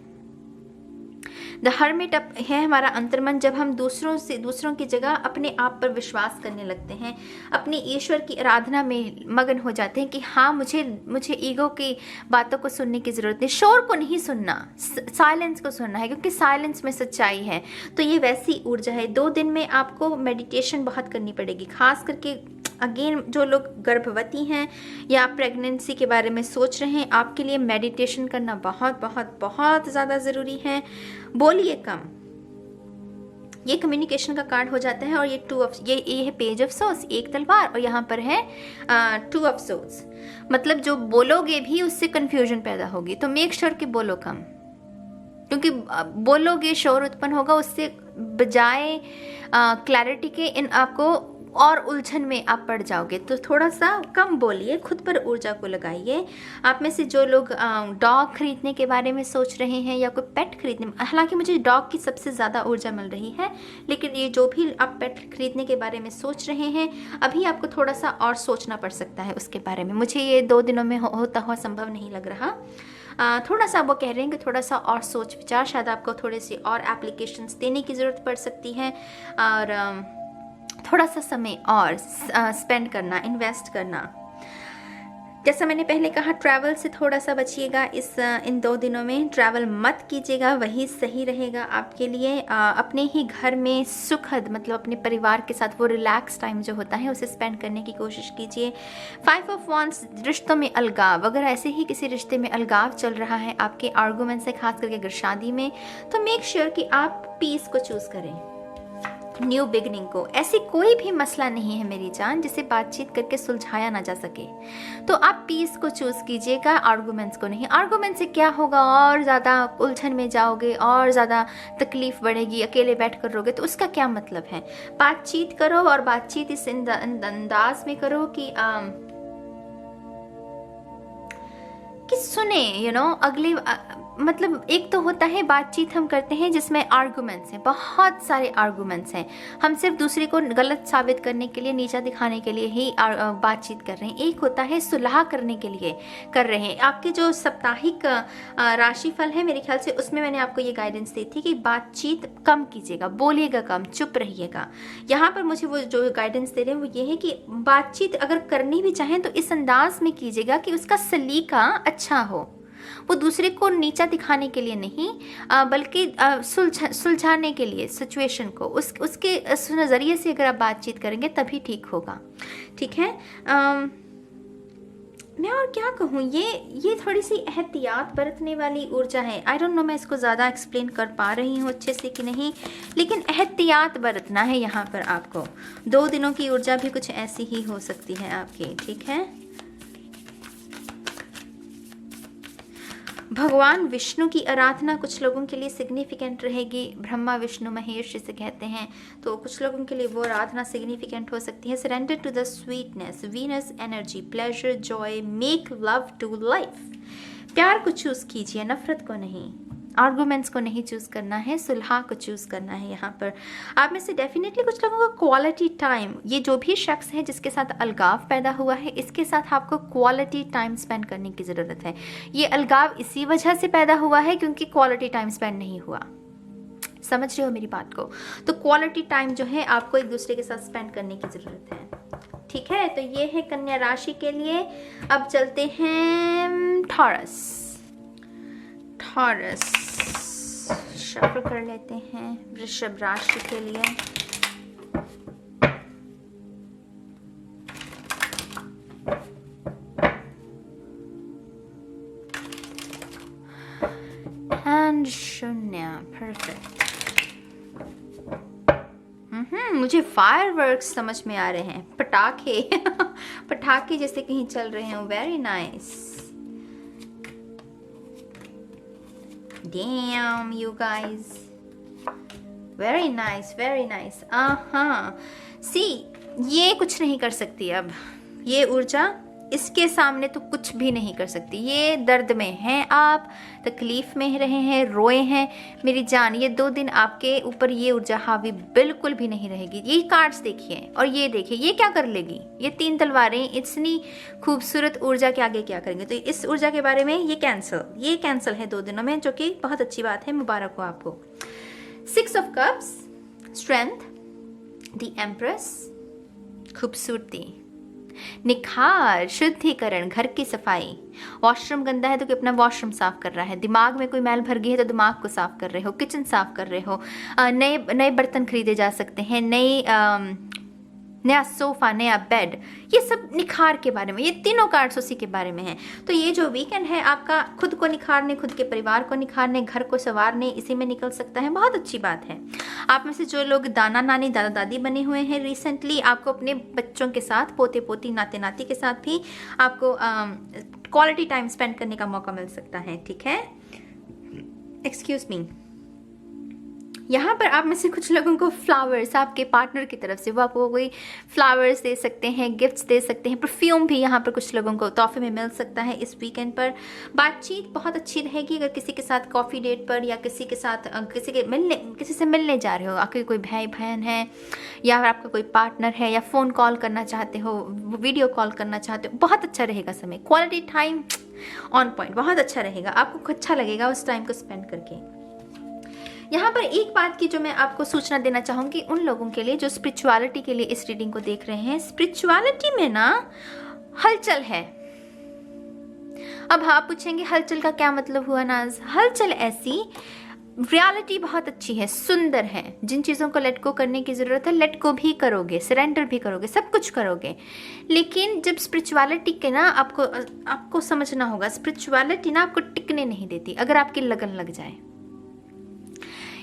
A: द हर्मिट है हमारा अंतर्मन। जब हम दूसरों की जगह अपने आप पर विश्वास करने लगते हैं, अपने ईश्वर की आराधना में मगन हो जाते हैं कि हाँ मुझे ईगो की बातों को सुनने की ज़रूरत नहीं, शोर को नहीं सुनना, साइलेंस को सुनना है, क्योंकि साइलेंस में सच्चाई है। तो ये वैसी ऊर्जा है। 2 दिन में आपको मेडिटेशन बहुत करनी पड़ेगी, खास करके अगेन जो लोग गर्भवती हैं या प्रेगनेंसी के बारे में सोच रहे हैं, आपके लिए मेडिटेशन करना बहुत बहुत बहुत ज़्यादा ज़रूरी है। बोलिए कम। ये कम्युनिकेशन का कार्ड हो जाता है। और ये है पेज ऑफ सोर्स, 1 तलवार, और यहाँ पर है 2 ऑफ सोर्स। मतलब जो बोलोगे भी उससे कंफ्यूजन पैदा होगी, तो मेक श्योर कि बोलो कम, क्योंकि बोलोगे शोर उत्पन्न होगा, उससे बजाय क्लैरिटी के इन आपको और उलझन में आप पड़ जाओगे। तो थोड़ा सा कम बोलिए, खुद पर ऊर्जा को लगाइए। आप में से जो लोग डॉग खरीदने के बारे में सोच रहे हैं या कोई पेट खरीदने, हालांकि मुझे डॉग की सबसे ज़्यादा ऊर्जा मिल रही है, लेकिन ये जो भी आप पेट खरीदने के बारे में सोच रहे हैं, अभी आपको थोड़ा सा और सोचना पड़ सकता है उसके बारे में। मुझे ये 2 दिनों में होता हुआ संभव नहीं लग रहा। थोड़ा सा वो कह रहे हैं कि थोड़ा सा और सोच विचार, शायद आपको थोड़े से और एप्लीकेशंस देने की ज़रूरत पड़ सकती है, और थोड़ा सा समय और स्पेंड करना, इन्वेस्ट करना। जैसा मैंने पहले कहा, ट्रैवल से थोड़ा सा बचिएगा इन 2 दिनों में। ट्रैवल मत कीजिएगा, वही सही रहेगा आपके लिए। अपने ही घर में सुखद, मतलब अपने परिवार के साथ वो रिलैक्स टाइम जो होता है उसे स्पेंड करने की कोशिश कीजिए। 5 ऑफ वांड्स, रिश्तों में अलगाव, अगर ऐसे ही किसी रिश्ते में अलगाव चल रहा है आपके आर्गुमेंट से, खास करके अगर शादी में, तो मेक श्योर कि आप पीस को चूज करें, न्यू बिगनिंग को। ऐसी कोई भी मसला नहीं है मेरी जान जिसे बातचीत करके सुलझाया ना जा सके, तो आप पीस को चूज कीजिएगा, आर्गुमेंट्स को नहीं। आर्गुमेंट से क्या होगा, और ज़्यादा उलझन में जाओगे, और ज़्यादा तकलीफ बढ़ेगी, अकेले बैठ कर रोगे, तो उसका क्या मतलब है। बातचीत करो, और बातचीत इस अंदाज में करो कि सुने, अगले मतलब एक तो होता है बातचीत हम करते हैं जिसमें आर्गुमेंट्स हैं, बहुत सारे आर्गुमेंट्स हैं, हम सिर्फ दूसरे को गलत साबित करने के लिए, नीचा दिखाने के लिए ही बातचीत कर रहे हैं। एक होता है सुलह करने के लिए कर रहे हैं। आपके जो साप्ताहिक राशिफल है मेरे ख्याल से, उसमें मैंने आपको ये गाइडेंस दी थी कि बातचीत कम कीजिएगा, बोलिएगा कम, चुप रहिएगा। यहाँ पर मुझे वो जो गाइडेंस दे रहे हैं वो ये है कि बातचीत अगर करनी भी चाहें तो इस अंदाज में कीजिएगा कि उसका सलीका अच्छा हो, वो दूसरे को नीचा दिखाने के लिए नहीं, बल्कि सुलझाने के लिए सिचुएशन को, उसके नज़रिए से अगर आप बातचीत करेंगे तभी ठीक होगा। ठीक है, मैं और क्या कहूँ, ये थोड़ी सी एहतियात बरतने वाली ऊर्जा है। आई डोंट नो मैं इसको ज़्यादा एक्सप्लेन कर पा रही हूँ अच्छे से कि नहीं, लेकिन एहतियात बरतना है यहाँ पर आपको। 2 दिनों की ऊर्जा भी कुछ ऐसी ही हो सकती है आपकी। ठीक है, भगवान विष्णु की आराधना कुछ लोगों के लिए सिग्निफिकेंट रहेगी। ब्रह्मा विष्णु महेश जिसे कहते हैं, तो कुछ लोगों के लिए वो आराधना सिग्निफिकेंट हो सकती है। Surrender to the sweetness, Venus energy, pleasure, joy, make love to life. प्यार को चूज कीजिए, नफरत को नहीं। आर्गुमेंट्स को नहीं चूज करना है, सुलह को चूज करना है। यहाँ पर आप में से डेफिनेटली कुछ लोगों को क्वालिटी टाइम, ये जो भी शख्स है जिसके साथ अलगाव पैदा हुआ है, इसके साथ आपको क्वालिटी टाइम स्पेंड करने की ज़रूरत है। ये अलगाव इसी वजह से पैदा हुआ है क्योंकि क्वालिटी टाइम स्पेंड नहीं हुआ। समझ रहे हो मेरी बात को? तो क्वालिटी टाइम जो है आपको एक दूसरे के साथ स्पेंड करने की ज़रूरत है, ठीक है? तो ये है कन्या राशि के लिए। अब चलते हैं टॉरस। शफल कर लेते हैं वृषभ राशि के लिए। एंड शून्य, परफेक्ट। मुझे फायरवर्क्स समझ में आ रहे हैं, पटाखे पटाखे जैसे कहीं चल रहे हैं। Very nice, damn you guys, very nice, very nice. See, ये कुछ नहीं कर सकती अब, ये ऊर्जा इसके सामने तो कुछ भी नहीं कर सकती। ये दर्द में हैं, आप तकलीफ में रहे हैं, रोए हैं मेरी जान। ये 2 दिन आपके ऊपर ये ऊर्जा हावी बिल्कुल भी नहीं रहेगी। ये कार्ड्स देखिए और ये देखिए, ये क्या कर लेगी? ये 3 तलवारें इतनी खूबसूरत ऊर्जा के आगे क्या करेंगे? तो इस ऊर्जा के बारे में ये कैंसिल है 2 दिनों में, जो कि बहुत अच्छी बात है, मुबारक हो आपको। 6 of cups, strength, the empress, खूबसूरती, निखार, शुद्धिकरण, घर की सफाई। वॉशरूम गंदा है तो कि अपना वॉशरूम साफ कर रहा है। दिमाग में कोई मैल भर गई है तो दिमाग को साफ कर रहे हो। किचन साफ कर रहे हो। नए बर्तन खरीदे जा सकते हैं, नया सोफा, नया बेड। ये सब निखार के बारे में, ये तीनों कार्ड्स उसी के बारे में हैं। तो ये जो वीकेंड है आपका खुद को निखारने, खुद के परिवार को निखारने, घर को संवारने, इसी में निकल सकता है। बहुत अच्छी बात है। आप में से जो लोग दाना नानी दादा दादी बने हुए हैं रिसेंटली, आपको अपने बच्चों के साथ, पोते पोती, नाते नाती के साथ भी आपको क्वालिटी टाइम स्पेंड करने का मौका मिल सकता है, ठीक है? Excuse me. यहाँ पर आप में से कुछ लोगों को फ्लावर्स आपके पार्टनर की तरफ से, वो आपको कोई फ्लावर्स दे सकते हैं, गिफ्ट्स दे सकते हैं, परफ्यूम भी यहाँ पर कुछ लोगों को तोहफे में मिल सकता है इस वीकेंड पर। बातचीत बहुत अच्छी रहेगी। अगर किसी के साथ कॉफ़ी डेट पर या किसी के साथ किसी से मिलने जा रहे हो, आपके कोई भाई बहन है या आपका कोई पार्टनर है, या फ़ोन कॉल करना चाहते हो, वीडियो कॉल करना चाहते हो, बहुत अच्छा रहेगा समय। क्वालिटी टाइम ऑन पॉइंट, बहुत अच्छा रहेगा, आपको अच्छा लगेगा उस टाइम को स्पेंड करके। यहाँ पर एक बात की जो मैं आपको सूचना देना चाहूँगी उन लोगों के लिए जो स्पिरिचुअलिटी के लिए इस रीडिंग को देख रहे हैं। स्पिरिचुअलिटी में ना हलचल है। अब आप पूछेंगे हलचल का क्या मतलब हुआ नाज? हलचल ऐसी, रियलिटी बहुत अच्छी है, सुंदर है। जिन चीज़ों को लेट गो करने की ज़रूरत है, लेट गो भी करोगे, सरेंडर भी करोगे, सब कुछ करोगे। लेकिन जब स्पिरिचुअलिटी के ना आपको समझना होगा, स्पिरिचुअलिटी ना आपको टिकने नहीं देती। अगर आपकी लगन लग जाए,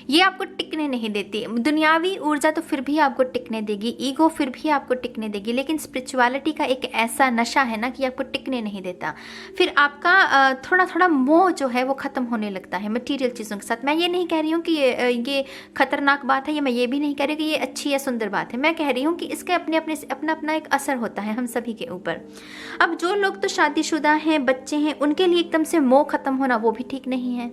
A: ये आपको टिकने नहीं देती। दुनियावी ऊर्जा तो फिर भी आपको टिकने देगी, ईगो फिर भी आपको टिकने देगी, लेकिन स्पिरिचुअलिटी का एक ऐसा नशा है ना कि आपको टिकने नहीं देता। फिर आपका थोड़ा थोड़ा मोह जो है वो ख़त्म होने लगता है मटेरियल चीज़ों के साथ। मैं ये नहीं कह रही हूँ कि ये खतरनाक बात है, या मैं ये भी नहीं कह रही कि ये अच्छी या सुंदर बात है। मैं कह रही हूँ कि इसका अपना एक असर होता है हम सभी के ऊपर। अब जो लोग तो शादीशुदा हैं, बच्चे हैं, उनके लिए एकदम से मोह ख़त्म होना वो भी ठीक नहीं है,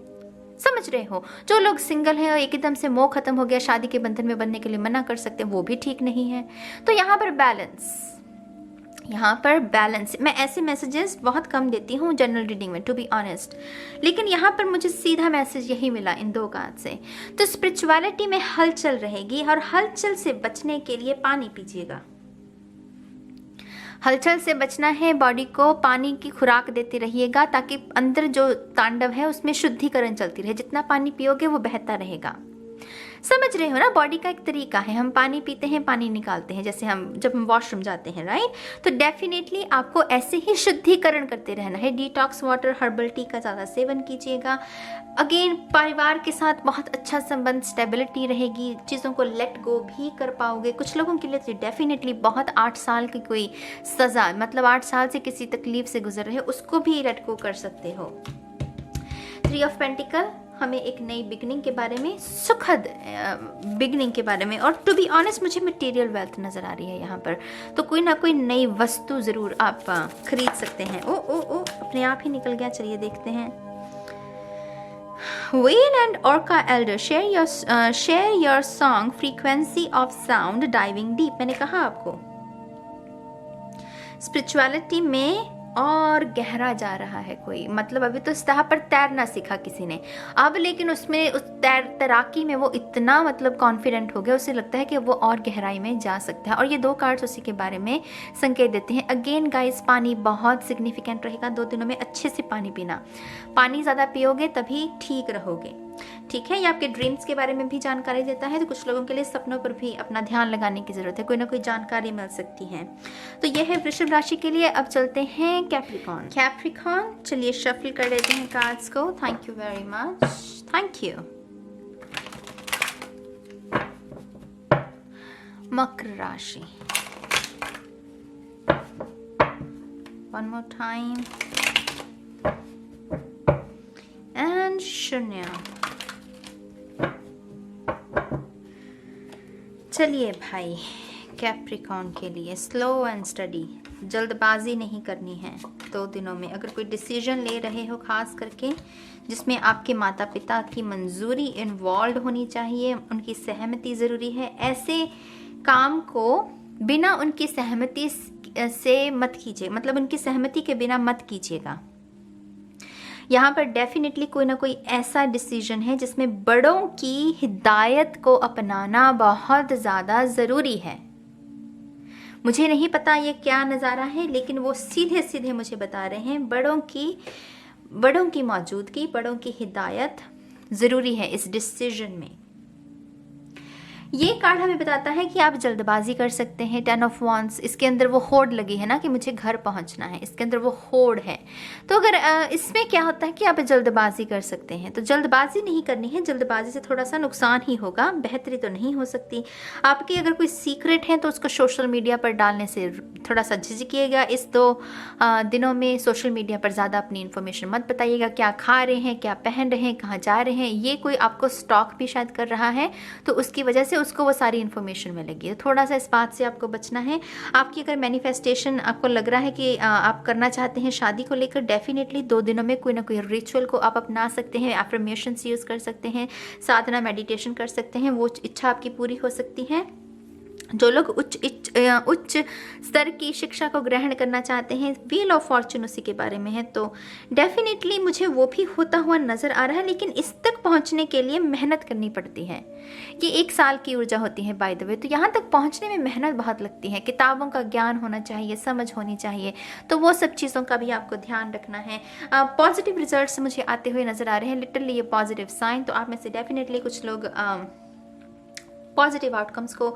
A: समझ रहे हो? जो लोग सिंगल हैं और एकदम से मोह खत्म हो गया, शादी के बंधन में बनने के लिए मना कर सकते हैं, वो भी ठीक नहीं है। तो यहाँ पर बैलेंस, मैं ऐसे मैसेजेस बहुत कम देती हूँ जनरल रीडिंग में, टू बी ऑनेस्ट, लेकिन यहाँ पर मुझे सीधा मैसेज यही मिला इन 2 कार्ड से। तो स्पिरिचुअलिटी में हलचल रहेगी, और हलचल से बचने के लिए पानी पीजिएगा। हलचल से बचना है, बॉडी को पानी की खुराक देते रहिएगा, ताकि अंदर जो तांडव है उसमें शुद्धिकरण चलती रहे। जितना पानी पियोगे वो बहता रहेगा। समझ रहे हो ना? बॉडी का एक तरीका है, हम पानी पीते हैं, पानी निकालते हैं, जैसे जब हम वॉशरूम जाते हैं, राइट? तो डेफिनेटली आपको ऐसे ही शुद्धिकरण करते रहना है। डिटॉक्स वाटर, हर्बल टी का ज़्यादा सेवन कीजिएगा। अगेन, परिवार के साथ बहुत अच्छा संबंध, स्टेबिलिटी रहेगी, चीज़ों को लेट गो भी कर पाओगे। कुछ लोगों के लिए तो डेफिनेटली बहुत 8 साल की कोई सज़ा, मतलब 8 साल से किसी तकलीफ से गुजर रहे हो, उसको भी लेट गो कर सकते हो। 3 ऑफ पेंटिकल हमें एक नई बिगनिंग के बारे में, सुखद बिगनिंग के बारे में, और टू बी ऑनेस्ट मुझे मटेरियल वेल्थ नज़र आ रही है यहाँ पर। तो कोई ना कोई नई वस्तु ज़रूर आप खरीद सकते हैं। ओ ओ ओ, अपने आप ही निकल गया। चलिए देखते हैं। Whale and Orca Elder, share your song, frequency of sound, diving deep। मैंने कहा आपको स्पिरिचुअलिटी में और गहरा जा रहा है कोई, मतलब अभी तो इस तरह पर तैरना सीखा किसी ने, अब लेकिन उसमें उस तैराकी में वो इतना मतलब कॉन्फिडेंट हो गया, उसे लगता है कि वो और गहराई में जा सकता है। और ये 2 कार्ड्स उसी के बारे में संकेत देते हैं। अगेन गाइस, पानी बहुत सिग्निफिकेंट रहेगा 2 दिनों में। अच्छे से पानी पीना, पानी ज़्यादा पियोगे तभी ठीक रहोगे, ठीक है। ये आपके ड्रीम्स के बारे में भी जानकारी देता है, तो कुछ लोगों के लिए सपनों पर भी अपना ध्यान लगाने की ज़रूरत है, कोई ना कोई जानकारी मिल सकती है। तो यह है वृषभ राशि के लिए। अब चलते हैं कैप्रिकॉर्न। चलिए शफल कर लेते हैं कार्ड्स को। Thank you very much, thank you. मकर राशि, वन मोर टाइम, एंड शून्य। चलिए भाई, कैप्रिकॉर्न के लिए स्लो एंड स्टडी, जल्दबाजी नहीं करनी है 2 दिनों में। अगर कोई डिसीजन ले रहे हो, खास करके जिसमें आपके माता पिता की मंजूरी इन्वॉल्व होनी चाहिए, उनकी सहमति ज़रूरी है, ऐसे काम को बिना उनकी सहमति से मत कीजिए, मतलब उनकी सहमति के बिना मत कीजिएगा। यहाँ पर डेफिनेटली कोई ना कोई ऐसा डिसीजन है जिसमें बड़ों की हिदायत को अपनाना बहुत ज़्यादा ज़रूरी है। मुझे नहीं पता ये क्या नज़ारा है, लेकिन वो सीधे सीधे मुझे बता रहे हैं बड़ों की मौजूदगी, बड़ों की हिदायत ज़रूरी है इस डिसीजन में। ये कार्ड हमें बताता है कि आप जल्दबाजी कर सकते हैं। 10 ऑफ वांड्स, इसके अंदर वो होड़ लगी है ना कि मुझे घर पहुंचना है, इसके अंदर वो होड़ है। तो अगर इसमें क्या होता है कि आप जल्दबाजी कर सकते हैं, तो जल्दबाजी नहीं करनी है। जल्दबाजी से थोड़ा सा नुकसान ही होगा, बेहतरी तो नहीं हो सकती। आपकी अगर कोई सीक्रेट है तो उसको सोशल मीडिया पर डालने से थोड़ा सा झिझकिएगा। इस 2 दिनों में सोशल मीडिया पर ज़्यादा अपनी इन्फॉर्मेशन मत बताइएगा, क्या खा रहे हैं, क्या पहन रहे हैं, कहाँ जा रहे हैं। ये कोई आपको स्टॉक भी शायद कर रहा है, तो उसकी वजह से उसको वो सारी इन्फॉर्मेशन मिलेगी। तो थोड़ा सा इस बात से आपको बचना है। आपकी अगर मैनिफेस्टेशन आपको लग रहा है कि आप करना चाहते हैं शादी को लेकर, डेफिनेटली 2 दिनों में कोई ना कोई रिचुअल को आप अपना सकते हैं, एफर्मेशंस यूज़ कर सकते हैं, साधना मेडिटेशन कर सकते हैं, वो इच्छा आपकी पूरी हो सकती है। जो लोग उच्च स्तर की शिक्षा को ग्रहण करना चाहते हैं, व्हील ऑफ फॉर्चून उसी के बारे में है, तो डेफिनेटली मुझे वो भी होता हुआ नज़र आ रहा है। लेकिन इस तक पहुंचने के लिए मेहनत करनी पड़ती है। ये 1 साल की ऊर्जा होती है बाय द वे, तो यहाँ तक पहुँचने में मेहनत बहुत लगती है। किताबों का ज्ञान होना चाहिए, समझ होनी चाहिए, तो वो सब चीज़ों का भी आपको ध्यान रखना है। पॉजिटिव रिजल्ट्स मुझे आते हुए नज़र आ रहे हैं, लिटरली ये पॉजिटिव साइन। तो आप में से डेफिनेटली कुछ लोग पॉजिटिव आउटकम्स को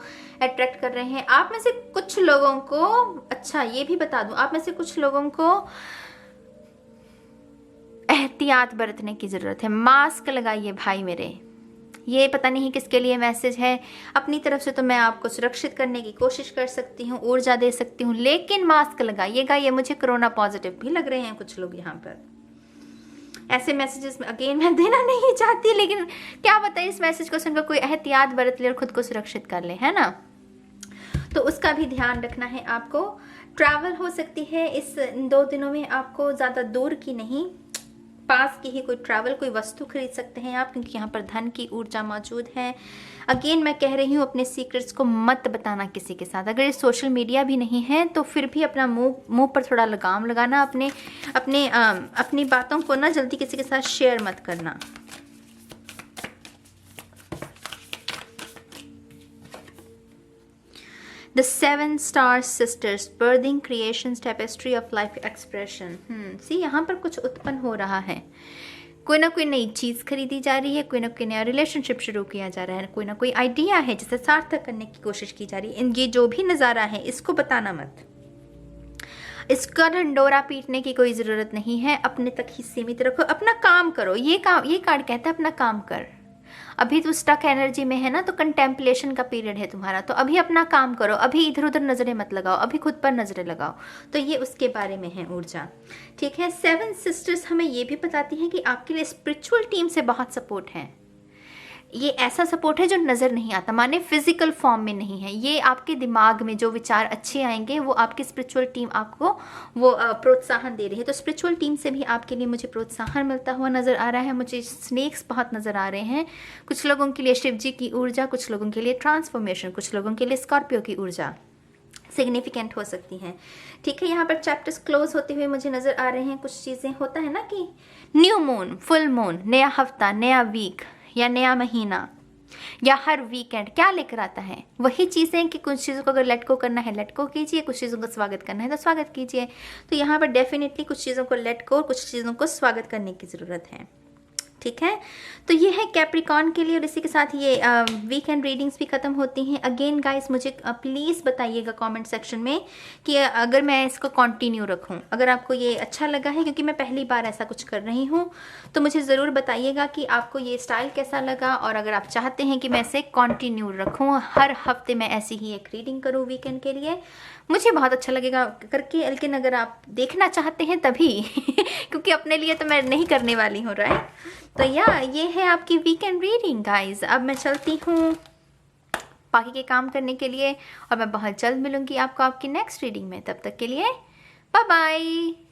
A: अट्रैक्ट कर रहे हैं। आप में से कुछ लोगों को, अच्छा ये भी बता दूं, आप में से कुछ लोगों को एहतियात बरतने की ज़रूरत है। मास्क लगाइए भाई मेरे, ये पता नहीं किसके लिए मैसेज है। अपनी तरफ से तो मैं आपको सुरक्षित करने की कोशिश कर सकती हूँ, ऊर्जा दे सकती हूँ, लेकिन मास्क लगाइएगा। ये मुझे कोरोना पॉजिटिव भी लग रहे हैं कुछ लोग यहाँ पर। ऐसे मैसेजेस में अगेन मैं देना नहीं चाहती, लेकिन क्या बताए इस मैसेज को सुनकर कोई एहतियात बरत ले और खुद को सुरक्षित कर ले, है ना। तो उसका भी ध्यान रखना है आपको। ट्रैवल हो सकती है इस 2 दिनों में, आपको ज़्यादा दूर की नहीं, पास की ही कोई ट्रैवल, कोई वस्तु खरीद सकते हैं आप, क्योंकि यहाँ पर धन की ऊर्जा मौजूद है। अगेन मैं कह रही हूँ, अपने सीक्रेट्स को मत बताना किसी के साथ। अगर ये सोशल मीडिया भी नहीं है तो फिर भी अपना मुंह पर थोड़ा लगाम लगाना, अपनी बातों को ना जल्दी किसी के साथ शेयर मत करना। The 7 Star Sisters, Birthing Creations, Tapestry of Life Expression। सी यहाँ पर कुछ उत्पन्न हो रहा है, कोई ना कोई नई चीज़ खरीदी जा रही है, कोई ना कोई नया रिलेशनशिप शुरू किया जा रहा है, कोई ना कोई आइडिया है जिसे सार्थक करने की कोशिश की जा रही है। ये जो भी नज़ारा है इसको बताना मत, इसका ढंडोरा पीटने की कोई ज़रूरत नहीं है, अपने तक ही सीमित रखो, अपना काम करो। ये कार्ड कहता है अपना काम कर। अभी तो स्टक एनर्जी में है ना, तो कंटेम्पलेशन का पीरियड है तुम्हारा, तो अभी अपना काम करो, अभी इधर उधर नज़रें मत लगाओ, अभी खुद पर नज़रें लगाओ। तो ये उसके बारे में है ऊर्जा, ठीक है। 7 सिस्टर्स हमें ये भी बताती हैं कि आपके लिए स्पिरिचुअल टीम से बहुत सपोर्ट है। ये ऐसा सपोर्ट है जो नज़र नहीं आता, माने फिजिकल फॉर्म में नहीं है। ये आपके दिमाग में जो विचार अच्छे आएंगे वो आपकी स्पिरिचुअल टीम आपको वो प्रोत्साहन दे रही है। तो स्पिरिचुअल टीम से भी आपके लिए मुझे प्रोत्साहन मिलता हुआ नज़र आ रहा है। मुझे स्नेक्स बहुत नज़र आ रहे हैं। कुछ लोगों के लिए शिव जी की ऊर्जा, कुछ लोगों के लिए ट्रांसफॉर्मेशन, कुछ लोगों के लिए स्कॉर्पियो की ऊर्जा। सिग्निफिकेंट हो सकती हैं। ठीक है, यहाँ पर चैप्टर्स क्लोज होते हुए मुझे नज़र आ रहे हैं। कुछ चीज़ें होता है ना कि न्यू मून, फुल मून, नया हफ्ता, नया वीक या नया महीना या हर वीकेंड क्या लेकर आता है? वही चीज़ें कि कुछ चीज़ों को अगर लेट गो करना है लेट गो कीजिए, कुछ चीज़ों का स्वागत करना है तो स्वागत कीजिए। तो यहाँ पर डेफिनेटली कुछ चीज़ों को लेट गो और कुछ चीज़ों को स्वागत करने की ज़रूरत है। ठीक है, तो ये है कैप्रिकॉर्न के लिए और इसी के साथ ये वीकेंड रीडिंग्स भी ख़त्म होती हैं। अगेन गाइस मुझे प्लीज़ बताइएगा कमेंट सेक्शन में कि अगर मैं इसको कंटिन्यू रखूं, अगर आपको ये अच्छा लगा है, क्योंकि मैं पहली बार ऐसा कुछ कर रही हूं, तो मुझे ज़रूर बताइएगा कि आपको ये स्टाइल कैसा लगा। और अगर आप चाहते हैं कि मैं इसे कंटिन्यू रखूँ, हर हफ्ते मैं ऐसी ही एक रीडिंग करूँ वीकेंड के लिए, मुझे बहुत अच्छा लगेगा करके। लेकिन अगर आप देखना चाहते हैं तभी क्योंकि अपने लिए तो मैं नहीं करने वाली हूँ, राइट। तो ये है आपकी वीकेंड रीडिंग गाइस। अब मैं चलती हूँ बाकी के काम करने के लिए और मैं बहुत जल्द मिलूंगी आपको आपकी नेक्स्ट रीडिंग में। तब तक के लिए बाय बाय।